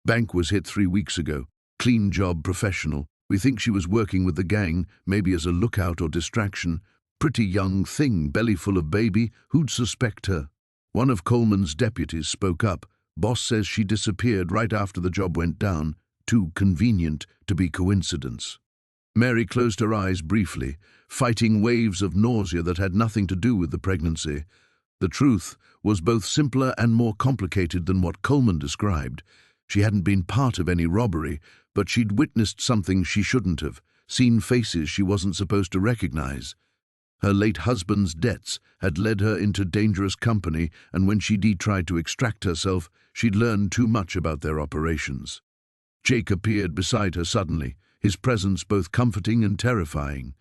"Bank was hit 3 weeks ago. Clean job, professional. We think she was working with the gang, maybe as a lookout or distraction. Pretty young thing, belly full of baby. Who'd suspect her?" One of Coleman's deputies spoke up. "Boss says she disappeared right after the job went down. Too convenient to be coincidence." Mary closed her eyes briefly, fighting waves of nausea that had nothing to do with the pregnancy. The truth was both simpler and more complicated than what Coleman described. She hadn't been part of any robbery, but she'd witnessed something she shouldn't have, seen faces she wasn't supposed to recognize. Her late husband's debts had led her into dangerous company, and when she'd tried to extract herself, she'd learned too much about their operations. Jake appeared beside her suddenly, his presence both comforting and terrifying.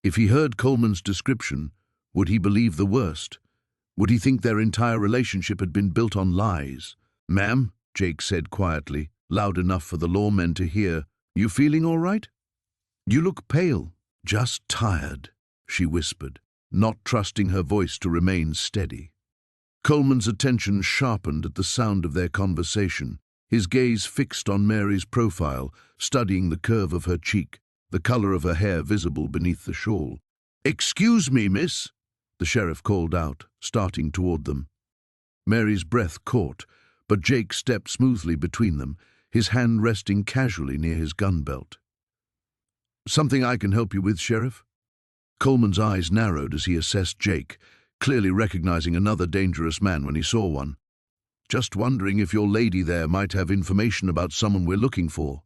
If he heard Coleman's description, would he believe the worst? Would he think their entire relationship had been built on lies? "Ma'am," Jake said quietly, loud enough for the lawmen to hear, "you feeling all right? You look pale." "Just tired," she whispered, not trusting her voice to remain steady. Coleman's attention sharpened at the sound of their conversation, his gaze fixed on Mary's profile, studying the curve of her cheek, the color of her hair visible beneath the shawl. "Excuse me, miss," the sheriff called out, starting toward them. Mary's breath caught, but Jake stepped smoothly between them, his hand resting casually near his gun belt. "Something I can help you with, Sheriff?" Coleman's eyes narrowed as he assessed Jake, clearly recognizing another dangerous man when he saw one. "Just wondering if your lady there might have information about someone we're looking for."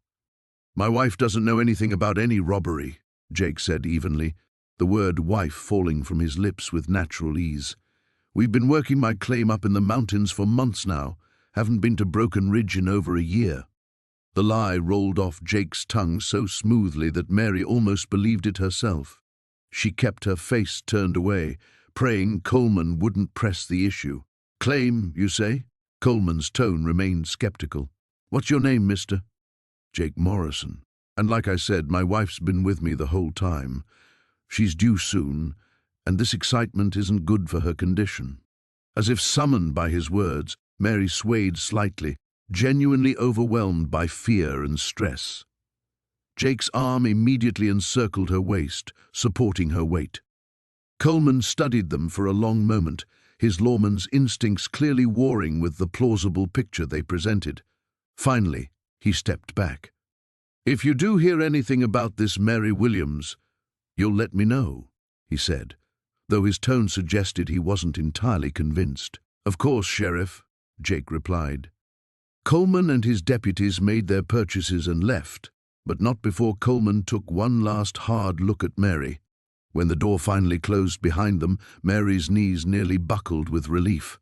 "My wife doesn't know anything about any robbery," Jake said evenly, the word wife falling from his lips with natural ease. "We've been working my claim up in the mountains for months now, haven't been to Broken Ridge in over a year." The lie rolled off Jake's tongue so smoothly that Mary almost believed it herself. She kept her face turned away, praying Coleman wouldn't press the issue. "Claim, you say?" Coleman's tone remained skeptical. "What's your name, mister?" "Jake Morrison. And like I said, my wife's been with me the whole time. She's due soon, and this excitement isn't good for her condition." As if summoned by his words, Mary swayed slightly, genuinely overwhelmed by fear and stress. Jake's arm immediately encircled her waist, supporting her weight. Coleman studied them for a long moment, his lawman's instincts clearly warring with the plausible picture they presented. Finally, he stepped back. "If you do hear anything about this Mary Williams, you'll let me know," he said, though his tone suggested he wasn't entirely convinced. "Of course, Sheriff," Jake replied. Coleman and his deputies made their purchases and left, but not before Coleman took one last hard look at Mary. When the door finally closed behind them, Mary's knees nearly buckled with relief.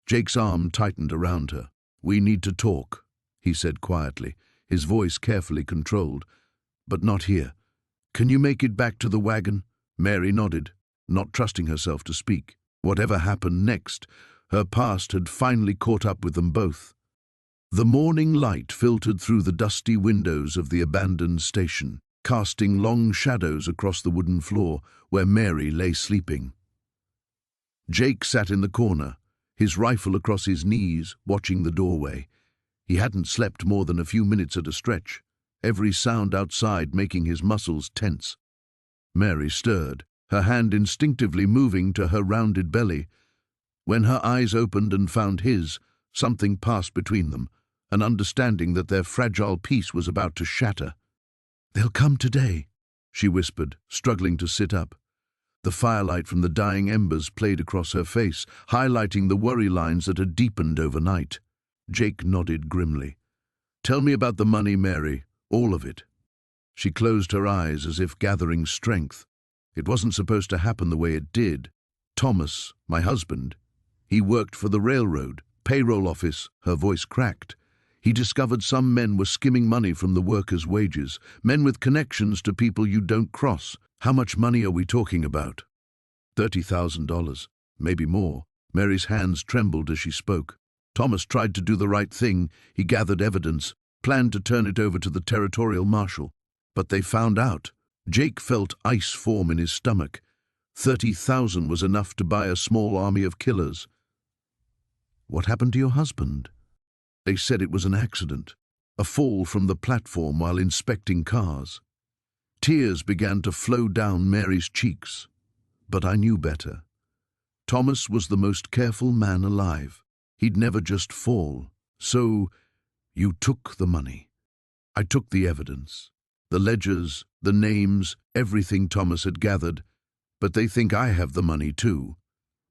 Jake's arm tightened around her. "We need to talk," he said quietly, his voice carefully controlled. "But not here. Can you make it back to the wagon?" Mary nodded, not trusting herself to speak. Whatever happened next, her past had finally caught up with them both. The morning light filtered through the dusty windows of the abandoned station, casting long shadows across the wooden floor where Mary lay sleeping. Jake sat in the corner, his rifle across his knees, watching the doorway. He hadn't slept more than a few minutes at a stretch, every sound outside making his muscles tense. Mary stirred, her hand instinctively moving to her rounded belly. When her eyes opened and found his, something passed between them, an understanding that their fragile peace was about to shatter. "They'll come today," she whispered, struggling to sit up. The firelight from the dying embers played across her face, highlighting the worry lines that had deepened overnight. Jake nodded grimly. "Tell me about the money, Mary. All of it." She closed her eyes as if gathering strength. It wasn't supposed to happen the way it did. Thomas, my husband, he worked for the railroad, payroll office. Her voice cracked. He discovered some men were skimming money from the workers' wages, men with connections to people you don't cross. How much money are we talking about? $30,000, maybe more. Mary's hands trembled as she spoke. Thomas tried to do the right thing. He gathered evidence, planned to turn it over to the territorial marshal. But they found out. Jake felt ice form in his stomach. 30,000 was enough to buy a small army of killers. "What happened to your husband?" They said it was an accident, a fall from the platform while inspecting cars. Tears began to flow down Mary's cheeks. But I knew better. Thomas was the most careful man alive. He'd never just fall. "So, you took the money." I took the evidence. The ledgers, the names, everything Thomas had gathered. But they think I have the money too.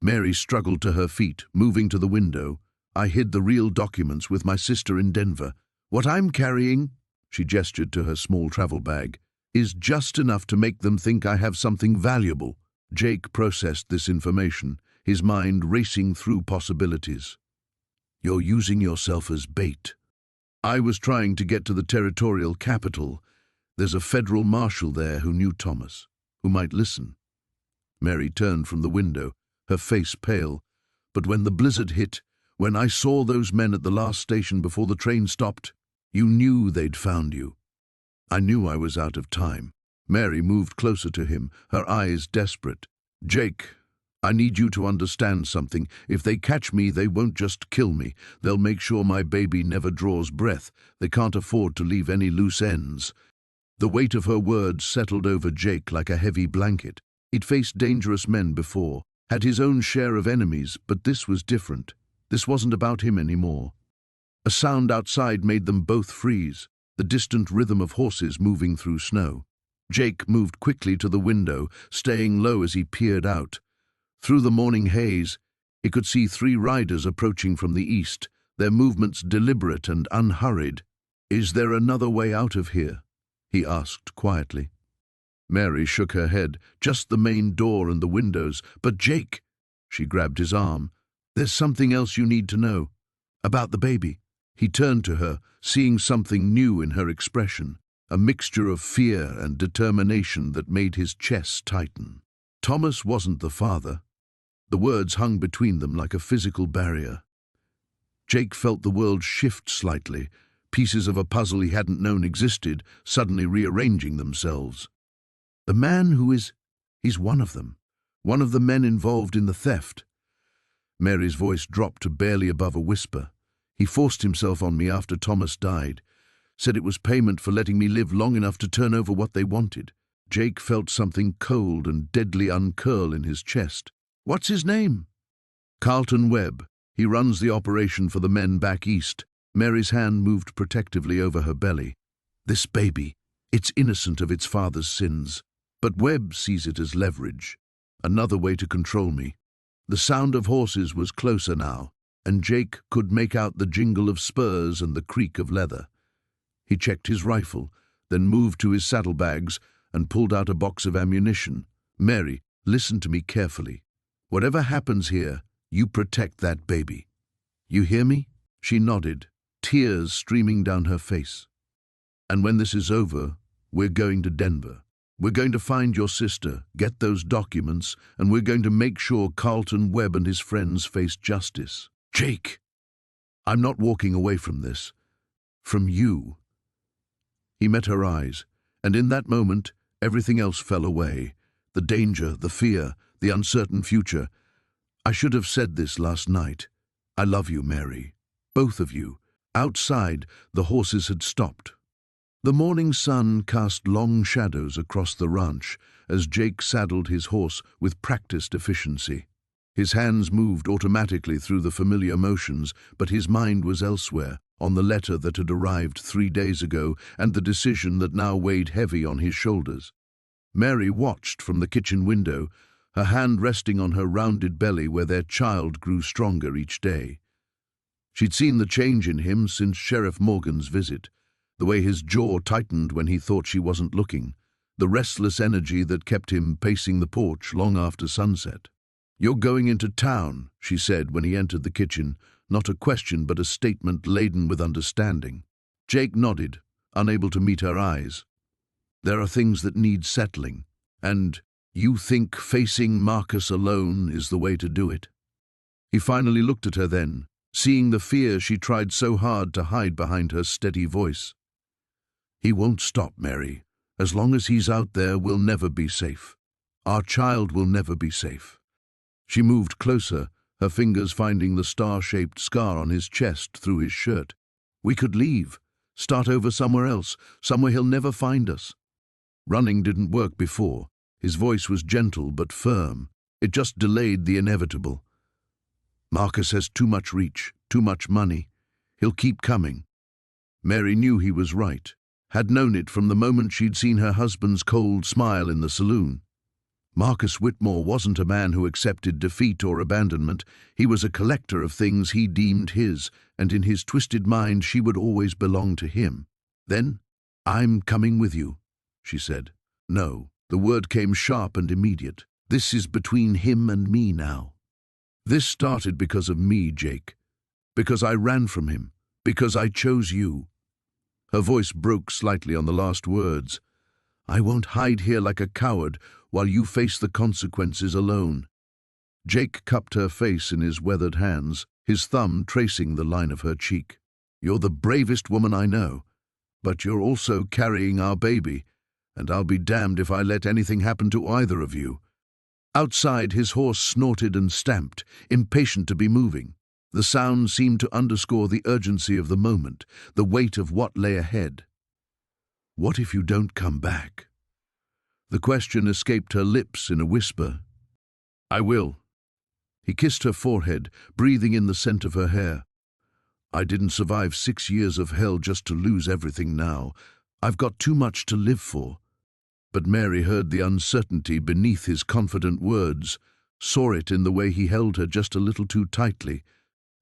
Mary struggled to her feet, moving to the window. I hid the real documents with my sister in Denver. "What I'm carrying," she gestured to her small travel bag, "is just enough to make them think I have something valuable." Jake processed this information, his mind racing through possibilities. "You're using yourself as bait." "I was trying to get to the territorial capital. There's a federal marshal there who knew Thomas, who might listen." Mary turned from the window, her face pale. "But when the blizzard hit, when I saw those men at the last station before the train stopped, you knew they'd found you." I knew I was out of time. Mary moved closer to him, her eyes desperate. "Jake, I need you to understand something. If they catch me, they won't just kill me. They'll make sure my baby never draws breath. They can't afford to leave any loose ends." The weight of her words settled over Jake like a heavy blanket. He'd faced dangerous men before, had his own share of enemies, but this was different. This wasn't about him anymore. A sound outside made them both freeze, the distant rhythm of horses moving through snow. Jake moved quickly to the window, staying low as he peered out. Through the morning haze, he could see 3 riders approaching from the east, their movements deliberate and unhurried. "Is there another way out of here?" he asked quietly. Mary shook her head. "Just the main door and the windows." "But Jake," she grabbed his arm, "there's something else you need to know. About the baby." He turned to her, seeing something new in her expression, a mixture of fear and determination that made his chest tighten. Thomas wasn't the father. The words hung between them like a physical barrier. Jake felt the world shift slightly, pieces of a puzzle he hadn't known existed suddenly rearranging themselves. "The man who is... he's one of them. One of the men involved in the theft." Mary's voice dropped to barely above a whisper. "He forced himself on me after Thomas died. Said it was payment for letting me live long enough to turn over what they wanted." Jake felt something cold and deadly uncurl in his chest. "What's his name?" "Carlton Webb. He runs the operation for the men back east." Mary's hand moved protectively over her belly. "This baby, it's innocent of its father's sins. But Webb sees it as leverage, another way to control me." The sound of horses was closer now, and Jake could make out the jingle of spurs and the creak of leather. He checked his rifle, then moved to his saddlebags and pulled out a box of ammunition. "Mary, listen to me carefully. Whatever happens here, you protect that baby. You hear me?" She nodded, tears streaming down her face. "And when this is over, we're going to Denver. We're going to find your sister, get those documents, and we're going to make sure Carlton Webb and his friends face justice." "Jake, I'm not walking away from this. From you." He met her eyes, and in that moment, everything else fell away. The danger, the fear, the uncertain future. "I should have said this last night. I love you, Mary. Both of you." Outside, the horses had stopped. The morning sun cast long shadows across the ranch as Jake saddled his horse with practiced efficiency. His hands moved automatically through the familiar motions, but his mind was elsewhere, on the letter that had arrived 3 days ago and the decision that now weighed heavy on his shoulders. Mary watched from the kitchen window, her hand resting on her rounded belly where their child grew stronger each day. She'd seen the change in him since Sheriff Morgan's visit, the way his jaw tightened when he thought she wasn't looking, the restless energy that kept him pacing the porch long after sunset. "You're going into town," she said when he entered the kitchen, not a question but a statement laden with understanding. Jake nodded, unable to meet her eyes. "There are things that need settling, and you think facing Marcus alone is the way to do it?" He finally looked at her then, seeing the fear she tried so hard to hide behind her steady voice. "He won't stop, Mary. As long as he's out there, we'll never be safe. Our child will never be safe." She moved closer, her fingers finding the star-shaped scar on his chest through his shirt. "We could leave, start over somewhere else, somewhere he'll never find us." Running didn't work before. His voice was gentle but firm. It just delayed the inevitable. "Marcus has too much reach, too much money. He'll keep coming." Mary knew he was right, had known it from the moment she'd seen her husband's cold smile in the saloon. Marcus Whitmore wasn't a man who accepted defeat or abandonment. He was a collector of things he deemed his, and in his twisted mind she would always belong to him. "Then, I'm coming with you," she said. "No," the word came sharp and immediate. "This is between him and me now. This started because of me, Jake. Because I ran from him. Because I chose you." Her voice broke slightly on the last words. "I won't hide here like a coward while you face the consequences alone." Jake cupped her face in his weathered hands, his thumb tracing the line of her cheek. "You're the bravest woman I know, but you're also carrying our baby, and I'll be damned if I let anything happen to either of you." Outside, his horse snorted and stamped, impatient to be moving. The sound seemed to underscore the urgency of the moment, the weight of what lay ahead. "What if you don't come back?" The question escaped her lips in a whisper. "I will." He kissed her forehead, breathing in the scent of her hair. "I didn't survive 6 years of hell just to lose everything now. I've got too much to live for." But Mary heard the uncertainty beneath his confident words, saw it in the way he held her just a little too tightly,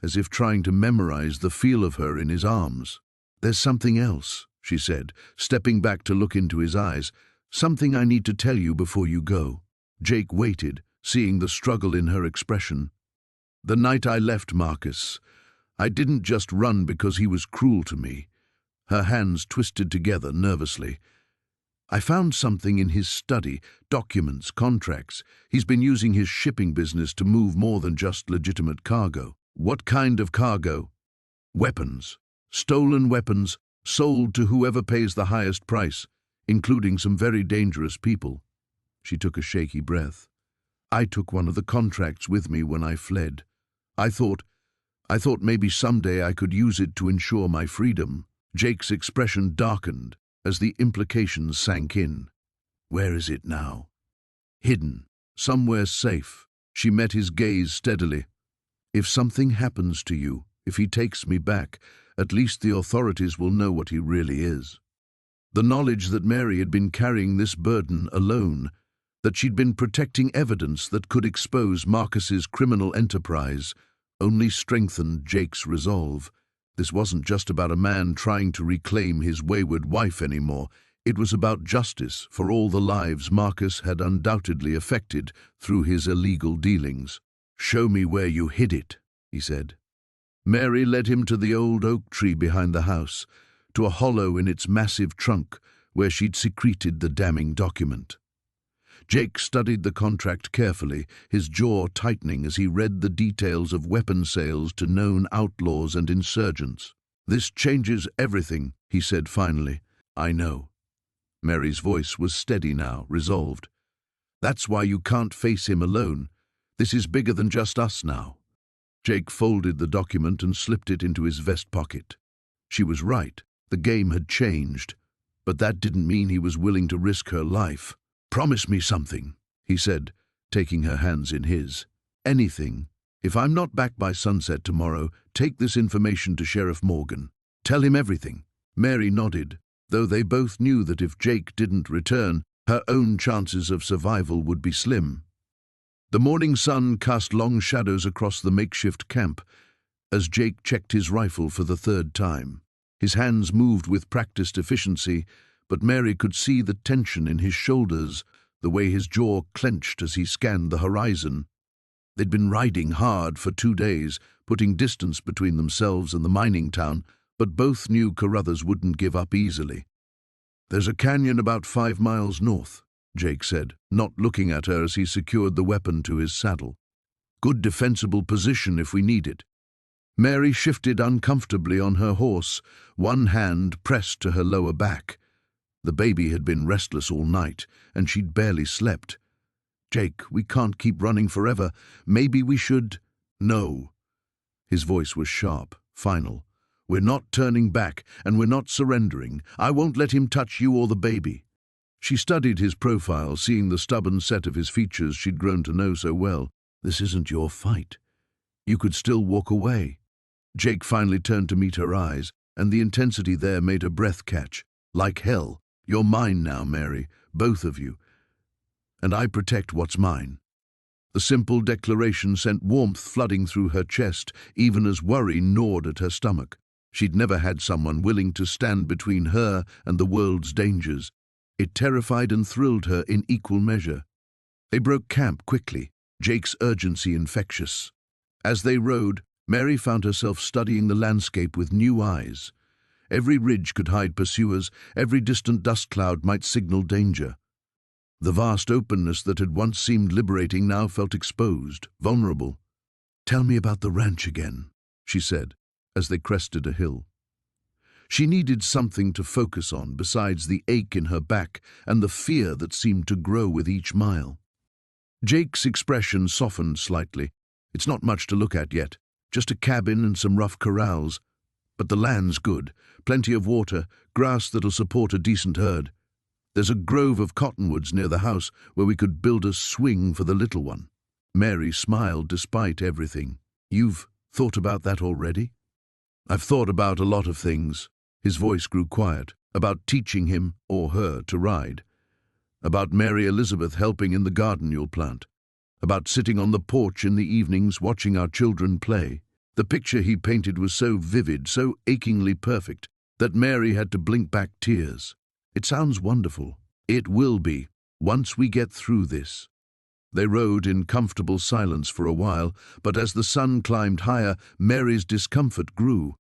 as if trying to memorize the feel of her in his arms. "There's something else," she said, stepping back to look into his eyes. "Something I need to tell you before you go." Jake waited, seeing the struggle in her expression. "The night I left Marcus, I didn't just run because he was cruel to me." Her hands twisted together nervously. "I found something in his study, documents, contracts. He's been using his shipping business to move more than just legitimate cargo." "What kind of cargo?" "Weapons. Stolen weapons, sold to whoever pays the highest price, including some very dangerous people." She took a shaky breath. "I took one of the contracts with me when I fled. I thought maybe someday I could use it to ensure my freedom." Jake's expression darkened as the implications sank in. "Where is it now?" "Hidden. Somewhere safe." She met his gaze steadily. "If something happens to you, if he takes me back, at least the authorities will know what he really is." The knowledge that Mary had been carrying this burden alone, that she'd been protecting evidence that could expose Marcus's criminal enterprise, only strengthened Jake's resolve. This wasn't just about a man trying to reclaim his wayward wife anymore. It was about justice for all the lives Marcus had undoubtedly affected through his illegal dealings. "Show me where you hid it," he said. Mary led him to the old oak tree behind the house, to a hollow in its massive trunk where she'd secreted the damning document. Jake studied the contract carefully, his jaw tightening as he read the details of weapon sales to known outlaws and insurgents. "This changes everything," he said finally. "I know." Mary's voice was steady now, resolved. "That's why you can't face him alone. This is bigger than just us now." Jake folded the document and slipped it into his vest pocket. She was right. The game had changed, but that didn't mean he was willing to risk her life. "Promise me something," he said, taking her hands in his. "Anything. If I'm not back by sunset tomorrow, take this information to Sheriff Morgan. Tell him everything." Mary nodded, though they both knew that if Jake didn't return, her own chances of survival would be slim. The morning sun cast long shadows across the makeshift camp, as Jake checked his rifle for the third time. His hands moved with practiced efficiency, but Mary could see the tension in his shoulders, the way his jaw clenched as he scanned the horizon. They'd been riding hard for 2 days, putting distance between themselves and the mining town, but both knew Carruthers wouldn't give up easily. "There's a canyon about 5 miles north," Jake said, not looking at her as he secured the weapon to his saddle. "Good defensible position if we need it." Mary shifted uncomfortably on her horse, one hand pressed to her lower back. The baby had been restless all night, and she'd barely slept. "Jake, we can't keep running forever. Maybe we should—" "No." His voice was sharp, final. "We're not turning back, and we're not surrendering. I won't let him touch you or the baby." She studied his profile, seeing the stubborn set of his features she'd grown to know so well. "This isn't your fight. You could still walk away." Jake finally turned to meet her eyes, and the intensity there made her breath catch. "Like hell. You're mine now, Mary, both of you. And I protect what's mine." The simple declaration sent warmth flooding through her chest, even as worry gnawed at her stomach. She'd never had someone willing to stand between her and the world's dangers. It terrified and thrilled her in equal measure. They broke camp quickly, Jake's urgency infectious. As they rode, Mary found herself studying the landscape with new eyes. Every ridge could hide pursuers, every distant dust cloud might signal danger. The vast openness that had once seemed liberating now felt exposed, vulnerable. "Tell me about the ranch again," she said, as they crested a hill. She needed something to focus on besides the ache in her back and the fear that seemed to grow with each mile. Jake's expression softened slightly. "It's not much to look at yet, just a cabin and some rough corrals. But the land's good, plenty of water, grass that'll support a decent herd. There's a grove of cottonwoods near the house where we could build a swing for the little one." Mary smiled despite everything. "You've thought about that already?" "I've thought about a lot of things." His voice grew quiet. "About teaching him, or her, to ride. About Mary Elizabeth helping in the garden you'll plant. About sitting on the porch in the evenings watching our children play." The picture he painted was so vivid, so achingly perfect, that Mary had to blink back tears. "It sounds wonderful." "It will be, once we get through this." They rode in comfortable silence for a while, but as the sun climbed higher, Mary's discomfort grew.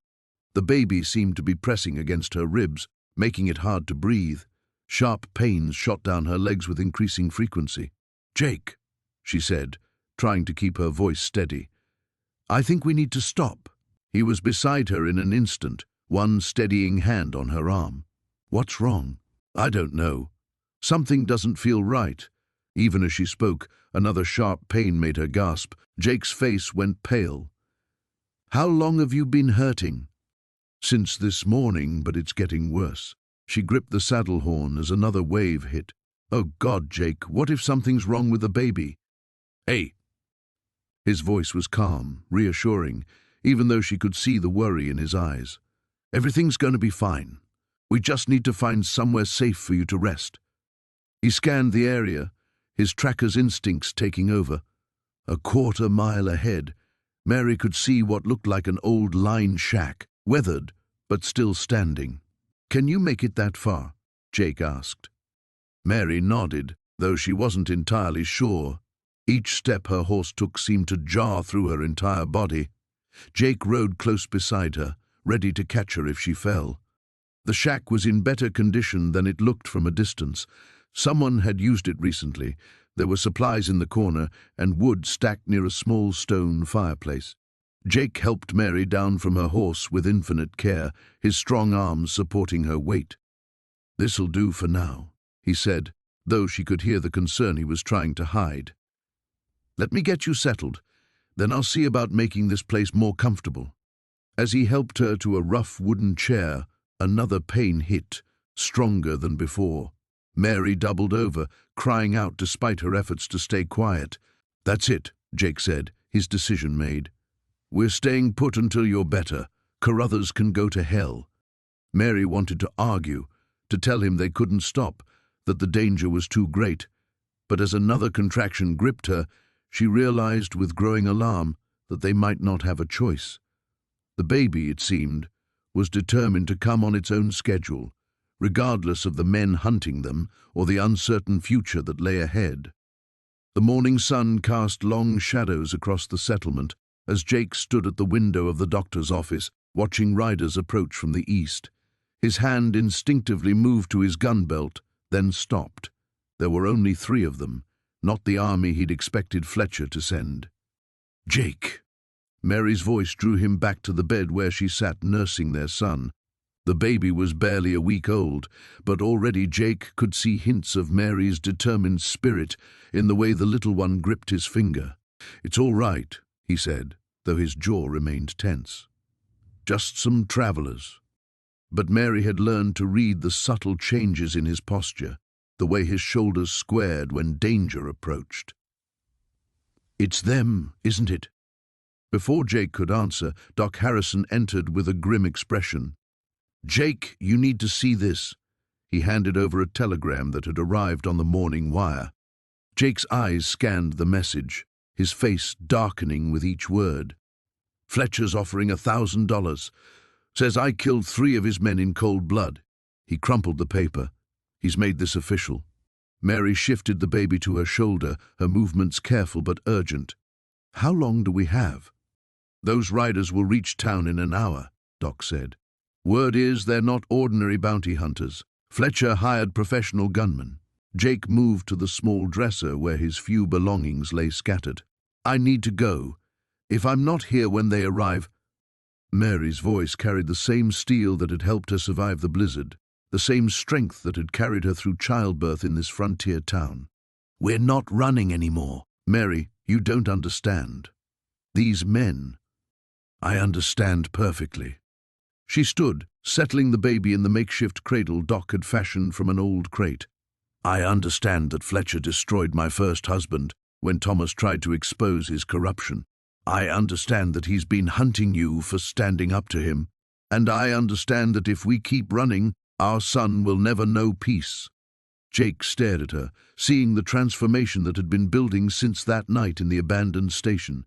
The baby seemed to be pressing against her ribs, making it hard to breathe. Sharp pains shot down her legs with increasing frequency. "Jake," she said, trying to keep her voice steady, "I think we need to stop." He was beside her in an instant, one steadying hand on her arm. "What's wrong?" "I don't know. Something doesn't feel right." Even as she spoke, another sharp pain made her gasp. Jake's face went pale. "How long have you been hurting?" "Since this morning, but it's getting worse." She gripped the saddle horn as another wave hit. "Oh God, Jake, what if something's wrong with the baby?" "Hey!" His voice was calm, reassuring, even though she could see the worry in his eyes. "Everything's going to be fine. We just need to find somewhere safe for you to rest." He scanned the area, his tracker's instincts taking over. A quarter mile ahead, Mary could see what looked like an old line shack, weathered, but still standing. "Can you make it that far?" Jake asked. Mary nodded, though she wasn't entirely sure. Each step her horse took seemed to jar through her entire body. Jake rode close beside her, ready to catch her if she fell. The shack was in better condition than it looked from a distance. Someone had used it recently. There were supplies in the corner and wood stacked near a small stone fireplace. Jake helped Mary down from her horse with infinite care, his strong arms supporting her weight. "This'll do for now," he said, though she could hear the concern he was trying to hide. "Let me get you settled, then I'll see about making this place more comfortable." As he helped her to a rough wooden chair, another pain hit, stronger than before. Mary doubled over, crying out despite her efforts to stay quiet. "That's it," Jake said, his decision made. "We're staying put until you're better. Carruthers can go to hell." Mary wanted to argue, to tell him they couldn't stop, that the danger was too great. But as another contraction gripped her, she realized with growing alarm that they might not have a choice. The baby, it seemed, was determined to come on its own schedule, regardless of the men hunting them or the uncertain future that lay ahead. The morning sun cast long shadows across the settlement as Jake stood at the window of the doctor's office, watching riders approach from the east. His hand instinctively moved to his gun belt, then stopped. There were only 3 of them, not the army he'd expected Fletcher to send. "Jake!" Mary's voice drew him back to the bed where she sat nursing their son. The baby was barely a week old, but already Jake could see hints of Mary's determined spirit in the way the little one gripped his finger. "It's all right," he said, though his jaw remained tense. "Just some travelers." But Mary had learned to read the subtle changes in his posture, the way his shoulders squared when danger approached. "It's them, isn't it?" Before Jake could answer, Doc Harrison entered with a grim expression. "Jake, you need to see this." He handed over a telegram that had arrived on the morning wire. Jake's eyes scanned the message, his face darkening with each word. "Fletcher's offering $1,000. Says I killed 3 of his men in cold blood." He crumpled the paper. "He's made this official." Mary shifted the baby to her shoulder, her movements careful but urgent. "How long do we have?" "Those riders will reach town in an hour," Doc said. "Word is they're not ordinary bounty hunters. Fletcher hired professional gunmen." Jake moved to the small dresser where his few belongings lay scattered. "I need to go. If I'm not here when they arrive—" Mary's voice carried the same steel that had helped her survive the blizzard, the same strength that had carried her through childbirth in this frontier town. "We're not running anymore." "Mary, you don't understand. These men—" "I understand perfectly." She stood, settling the baby in the makeshift cradle Doc had fashioned from an old crate. "I understand that Fletcher destroyed my first husband when Thomas tried to expose his corruption. I understand that he's been hunting you for standing up to him. And I understand that if we keep running, our son will never know peace." Jake stared at her, seeing the transformation that had been building since that night in the abandoned station.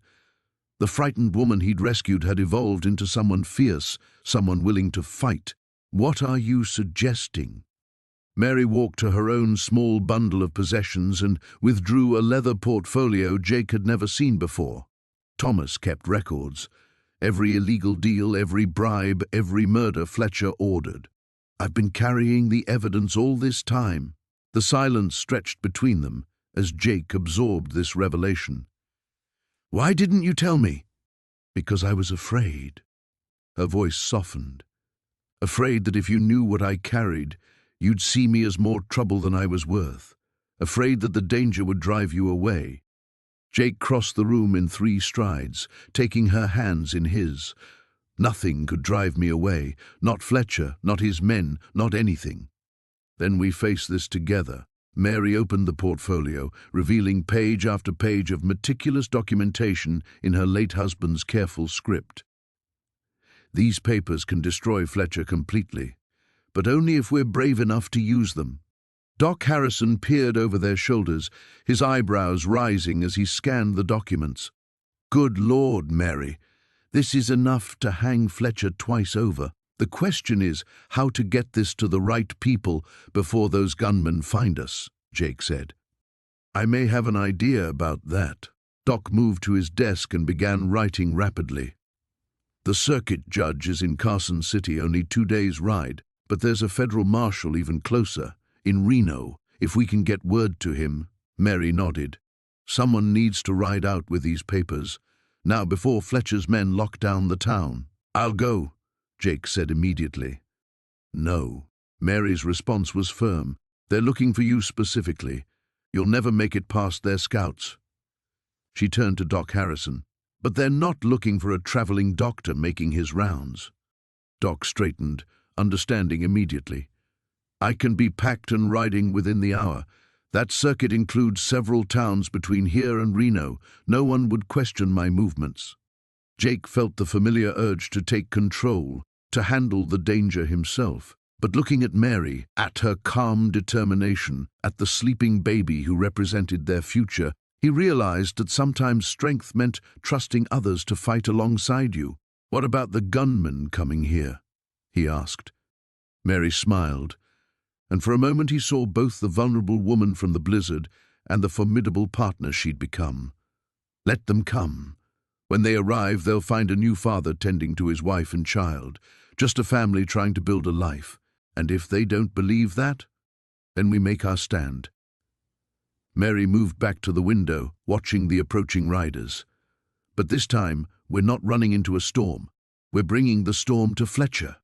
The frightened woman he'd rescued had evolved into someone fierce, someone willing to fight. "What are you suggesting?" Mary walked to her own small bundle of possessions and withdrew a leather portfolio Jake had never seen before. Thomas kept records. Every illegal deal, every bribe, every murder Fletcher ordered. "I've been carrying the evidence all this time." The silence stretched between them as Jake absorbed this revelation. "Why didn't you tell me?" "Because I was afraid." Her voice softened. "Afraid that if you knew what I carried, you'd see me as more trouble than I was worth. Afraid that the danger would drive you away." Jake crossed the room in 3 strides, taking her hands in his. "Nothing could drive me away. Not Fletcher, not his men, not anything." "Then we face this together." Mary opened the portfolio, revealing page after page of meticulous documentation in her late husband's careful script. "These papers can destroy Fletcher completely, but only if we're brave enough to use them." Doc Harrison peered over their shoulders, his eyebrows rising as he scanned the documents. "Good Lord, Mary, this is enough to hang Fletcher twice over. The question is how to get this to the right people before those gunmen find us," Jake said. "I may have an idea about that." Doc moved to his desk and began writing rapidly. "The circuit judge is in Carson City, only 2 days' ride, but there's a federal marshal even closer, in Reno, if we can get word to him." Mary nodded. "Someone needs to ride out with these papers, now before Fletcher's men lock down the town." "I'll go," Jake said immediately. "No." Mary's response was firm. "They're looking for you specifically. You'll never make it past their scouts." She turned to Doc Harrison. "But they're not looking for a traveling doctor making his rounds." Doc straightened, understanding immediately. "I can be packed and riding within the hour. That circuit includes several towns between here and Reno. No one would question my movements." Jake felt the familiar urge to take control, to handle the danger himself. But looking at Mary, at her calm determination, at the sleeping baby who represented their future, he realized that sometimes strength meant trusting others to fight alongside you. "What about the gunman coming here?" he asked. Mary smiled, and for a moment he saw both the vulnerable woman from the blizzard and the formidable partner she'd become. Let them come. When they arrive, they'll find a new father tending to his wife and child, just a family trying to build a life. And if they don't believe that, then we make our stand. Mary moved back to the window, watching the approaching riders. But this time, we're not running into a storm. We're bringing the storm to Fletcher.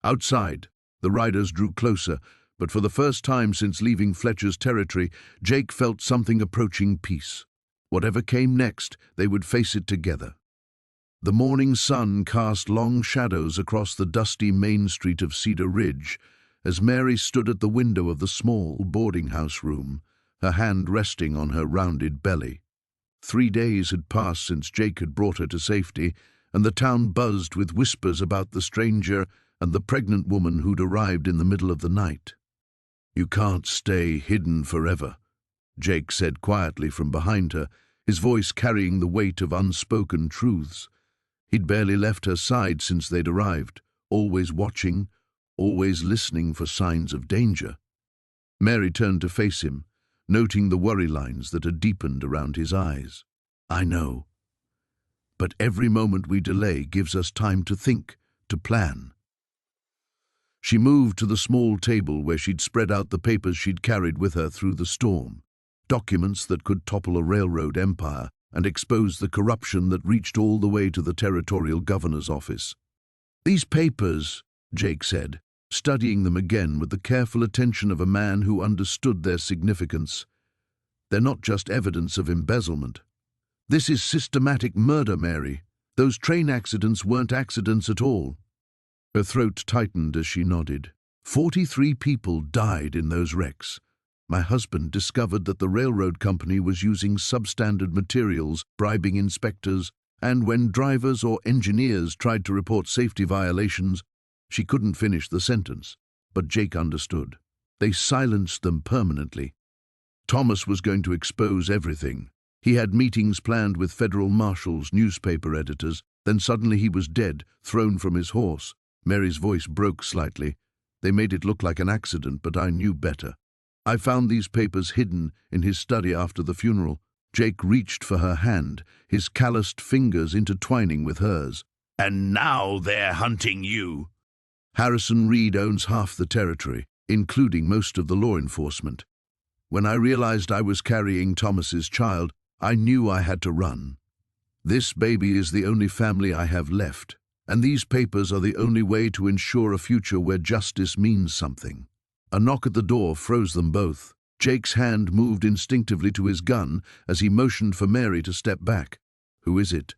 Outside, the riders drew closer, but for the first time since leaving Fletcher's territory, Jake felt something approaching peace. Whatever came next, they would face it together. The morning sun cast long shadows across the dusty main street of Cedar Ridge as Mary stood at the window of the small boarding house room, her hand resting on her rounded belly. 3 days had passed since Jake had brought her to safety, and the town buzzed with whispers about the stranger and the pregnant woman who'd arrived in the middle of the night. "You can't stay hidden forever," Jake said quietly from behind her, his voice carrying the weight of unspoken truths. He'd barely left her side since they'd arrived, always watching, always listening for signs of danger. Mary turned to face him, noting the worry lines that had deepened around his eyes. "I know. But every moment we delay gives us time to think, to plan." She moved to the small table where she'd spread out the papers she'd carried with her through the storm, documents that could topple a railroad empire and expose the corruption that reached all the way to the territorial governor's office. "These papers," Jake said, studying them again with the careful attention of a man who understood their significance, "they're not just evidence of embezzlement. This is systematic murder, Mary. Those train accidents weren't accidents at all." Her throat tightened as she nodded. 43 people died in those wrecks. My husband discovered that the railroad company was using substandard materials, bribing inspectors, and when drivers or engineers tried to report safety violations, she couldn't finish the sentence. But Jake understood. They silenced them permanently. Thomas was going to expose everything. He had meetings planned with federal marshals, newspaper editors, then suddenly he was dead, thrown from his horse. Mary's voice broke slightly. "They made it look like an accident, but I knew better. I found these papers hidden in his study after the funeral." Jake reached for her hand, his calloused fingers intertwining with hers. "And now they're hunting you." "Harrison Reed owns half the territory, including most of the law enforcement. When I realized I was carrying Thomas's child, I knew I had to run. This baby is the only family I have left, and these papers are the only way to ensure a future where justice means something." A knock at the door froze them both. Jake's hand moved instinctively to his gun as he motioned for Mary to step back. "Who is it?"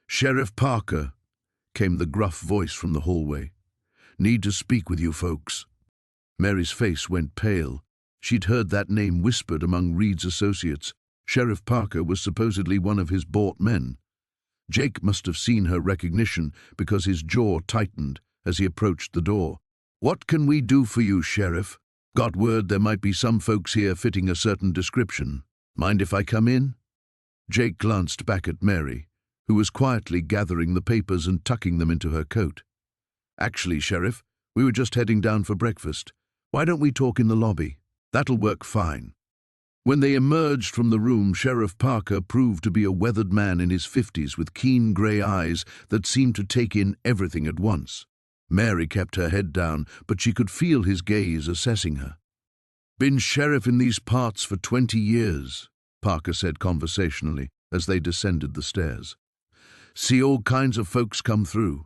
"Sheriff Parker," came the gruff voice from the hallway. "Need to speak with you folks." Mary's face went pale. She'd heard that name whispered among Reed's associates. Sheriff Parker was supposedly one of his bought men. Jake must have seen her recognition because his jaw tightened as he approached the door. "What can we do for you, Sheriff? Got word there might be some folks here fitting a certain description. Mind if I come in?" Jake glanced back at Mary, who was quietly gathering the papers and tucking them into her coat. "Actually, Sheriff, we were just heading down for breakfast. Why don't we talk in the lobby? That'll work fine." When they emerged from the room, Sheriff Parker proved to be a weathered man in his 50s with keen grey eyes that seemed to take in everything at once. Mary kept her head down, but she could feel his gaze assessing her. "Been sheriff in these parts for 20 years, Parker said conversationally as they descended the stairs. "See all kinds of folks come through.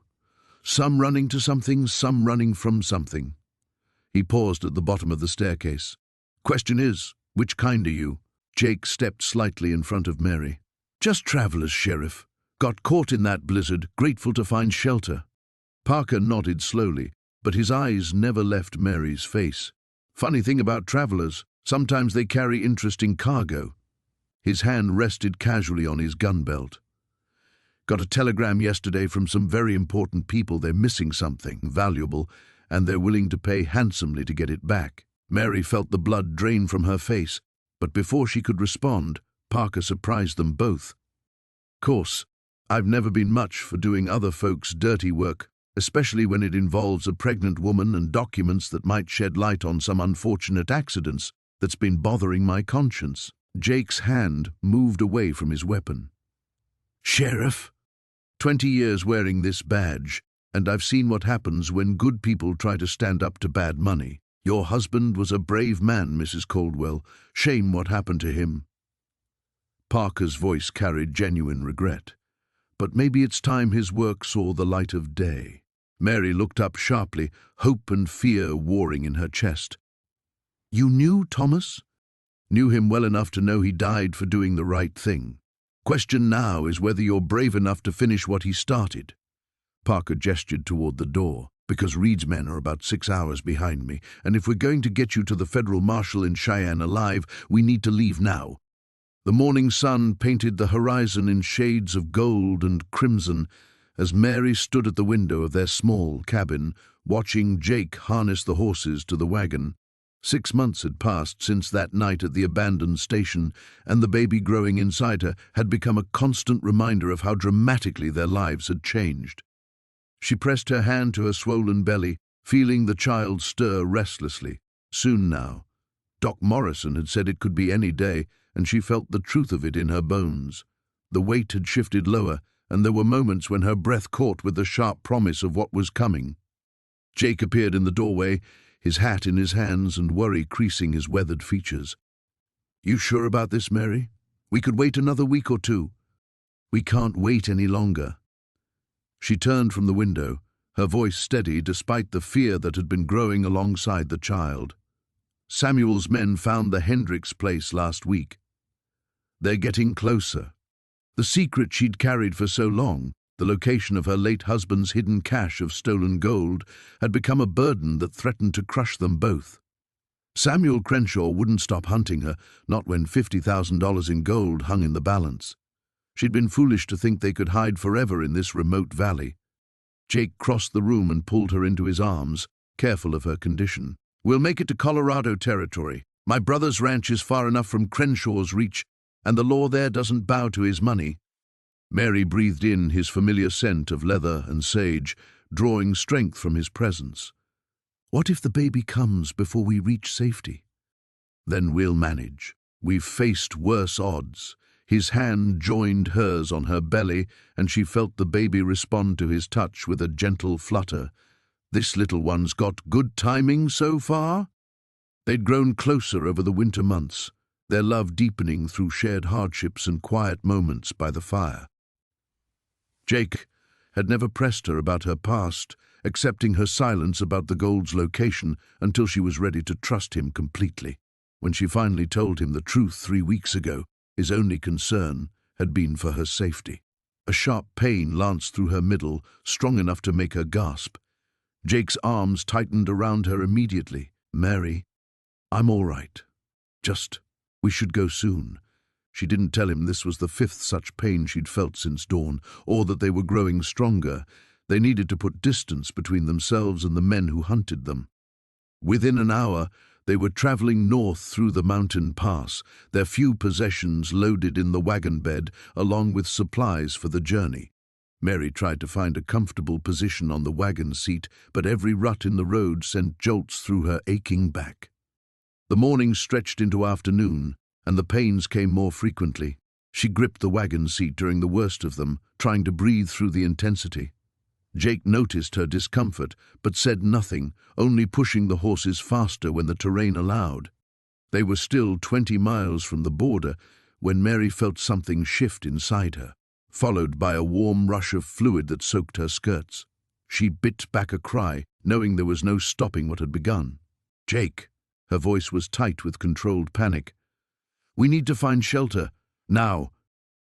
Some running to something, some running from something." He paused at the bottom of the staircase. "Question is, which kind are you?" Jake stepped slightly in front of Mary. "Just travelers, Sheriff. Got caught in that blizzard, grateful to find shelter." Parker nodded slowly, but his eyes never left Mary's face. "Funny thing about travelers, sometimes they carry interesting cargo." His hand rested casually on his gun belt. "Got a telegram yesterday from some very important people. They're missing something valuable, and they're willing to pay handsomely to get it back." Mary felt the blood drain from her face, but before she could respond, Parker surprised them both. "Course, I've never been much for doing other folks' dirty work, especially when it involves a pregnant woman and documents that might shed light on some unfortunate accidents that's been bothering my conscience. Jake's hand moved away from his weapon. Sheriff, 20 years wearing this badge, and I've seen what happens when good people try to stand up to bad money. Your husband was a brave man, Mrs. Caldwell. Shame what happened to him. Parker's voice carried genuine regret. But maybe it's time his work saw the light of day. Mary looked up sharply, hope and fear warring in her chest. You knew Thomas? Knew him well enough to know he died for doing the right thing. Question now is whether you're brave enough to finish what he started. Parker gestured toward the door. Because Reed's men are about 6 hours behind me, and if we're going to get you to the federal marshal in Cheyenne alive, we need to leave now. The morning sun painted the horizon in shades of gold and crimson as Mary stood at the window of their small cabin, watching Jake harness the horses to the wagon. 6 months had passed since that night at the abandoned station, and the baby growing inside her had become a constant reminder of how dramatically their lives had changed. She pressed her hand to her swollen belly, feeling the child stir restlessly. Soon now. Doc Morrison had said it could be any day, and she felt the truth of it in her bones. The weight had shifted lower, and there were moments when her breath caught with the sharp promise of what was coming. Jake appeared in the doorway, his hat in his hands and worry creasing his weathered features. You sure about this, Mary? We could wait another week or two. We can't wait any longer. She turned from the window, her voice steady despite the fear that had been growing alongside the child. Samuel's men found the Hendricks place last week. They're getting closer. The secret she'd carried for so long, the location of her late husband's hidden cache of stolen gold, had become a burden that threatened to crush them both. Samuel Crenshaw wouldn't stop hunting her, not when $50,000 in gold hung in the balance. She'd been foolish to think they could hide forever in this remote valley. Jake crossed the room and pulled her into his arms, careful of her condition. We'll make it to Colorado territory. My brother's ranch is far enough from Crenshaw's reach, and the law there doesn't bow to his money. Mary breathed in his familiar scent of leather and sage, drawing strength from his presence. What if the baby comes before we reach safety? Then we'll manage. We've faced worse odds. His hand joined hers on her belly, and she felt the baby respond to his touch with a gentle flutter. This little one's got good timing so far? They'd grown closer over the winter months, their love deepening through shared hardships and quiet moments by the fire. Jake had never pressed her about her past, accepting her silence about the gold's location until she was ready to trust him completely. When she finally told him the truth 3 weeks ago, his only concern had been for her safety. A sharp pain lanced through her middle, strong enough to make her gasp. Jake's arms tightened around her immediately. Mary, I'm all right. We should go soon. She didn't tell him this was the 5th such pain she'd felt since dawn, or that they were growing stronger. They needed to put distance between themselves and the men who hunted them. Within an hour, they were traveling north through the mountain pass, their few possessions loaded in the wagon bed, along with supplies for the journey. Mary tried to find a comfortable position on the wagon seat, but every rut in the road sent jolts through her aching back. The morning stretched into afternoon, and the pains came more frequently. She gripped the wagon seat during the worst of them, trying to breathe through the intensity. Jake noticed her discomfort, but said nothing, only pushing the horses faster when the terrain allowed. They were still 20 miles from the border when Mary felt something shift inside her, followed by a warm rush of fluid that soaked her skirts. She bit back a cry, knowing there was no stopping what had begun. Jake, her voice was tight with controlled panic. We need to find shelter, now.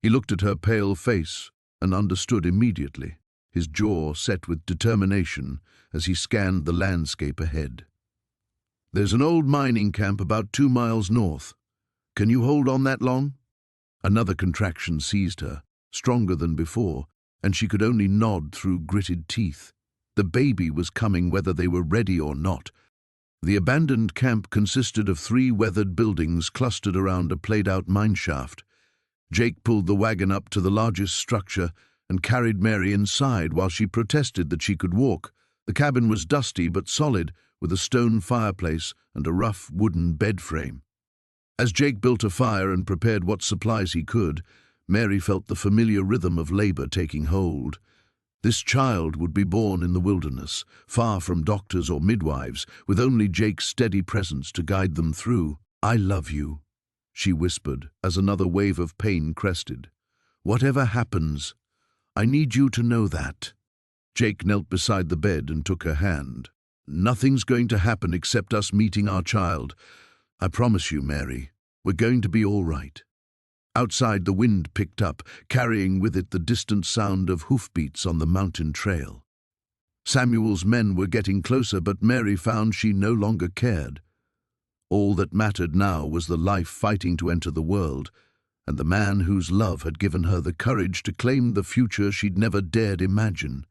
He looked at her pale face and understood immediately, his jaw set with determination as he scanned the landscape ahead. There's an old mining camp about 2 miles north. Can you hold on that long? Another contraction seized her, stronger than before, and she could only nod through gritted teeth. The baby was coming whether they were ready or not. The abandoned camp consisted of 3 weathered buildings clustered around a played-out mine shaft. Jake pulled the wagon up to the largest structure and carried Mary inside while she protested that she could walk. The cabin was dusty but solid, with a stone fireplace and a rough wooden bed frame. As Jake built a fire and prepared what supplies he could, Mary felt the familiar rhythm of labor taking hold. This child would be born in the wilderness, far from doctors or midwives, with only Jake's steady presence to guide them through. "I love you," she whispered as another wave of pain crested. "Whatever happens, I need you to know that." Jake knelt beside the bed and took her hand. "Nothing's going to happen except us meeting our child. I promise you, Mary, we're going to be all right." Outside, the wind picked up, carrying with it the distant sound of hoofbeats on the mountain trail. Samuel's men were getting closer, but Mary found she no longer cared. All that mattered now was the life fighting to enter the world, and the man whose love had given her the courage to claim the future she'd never dared imagine.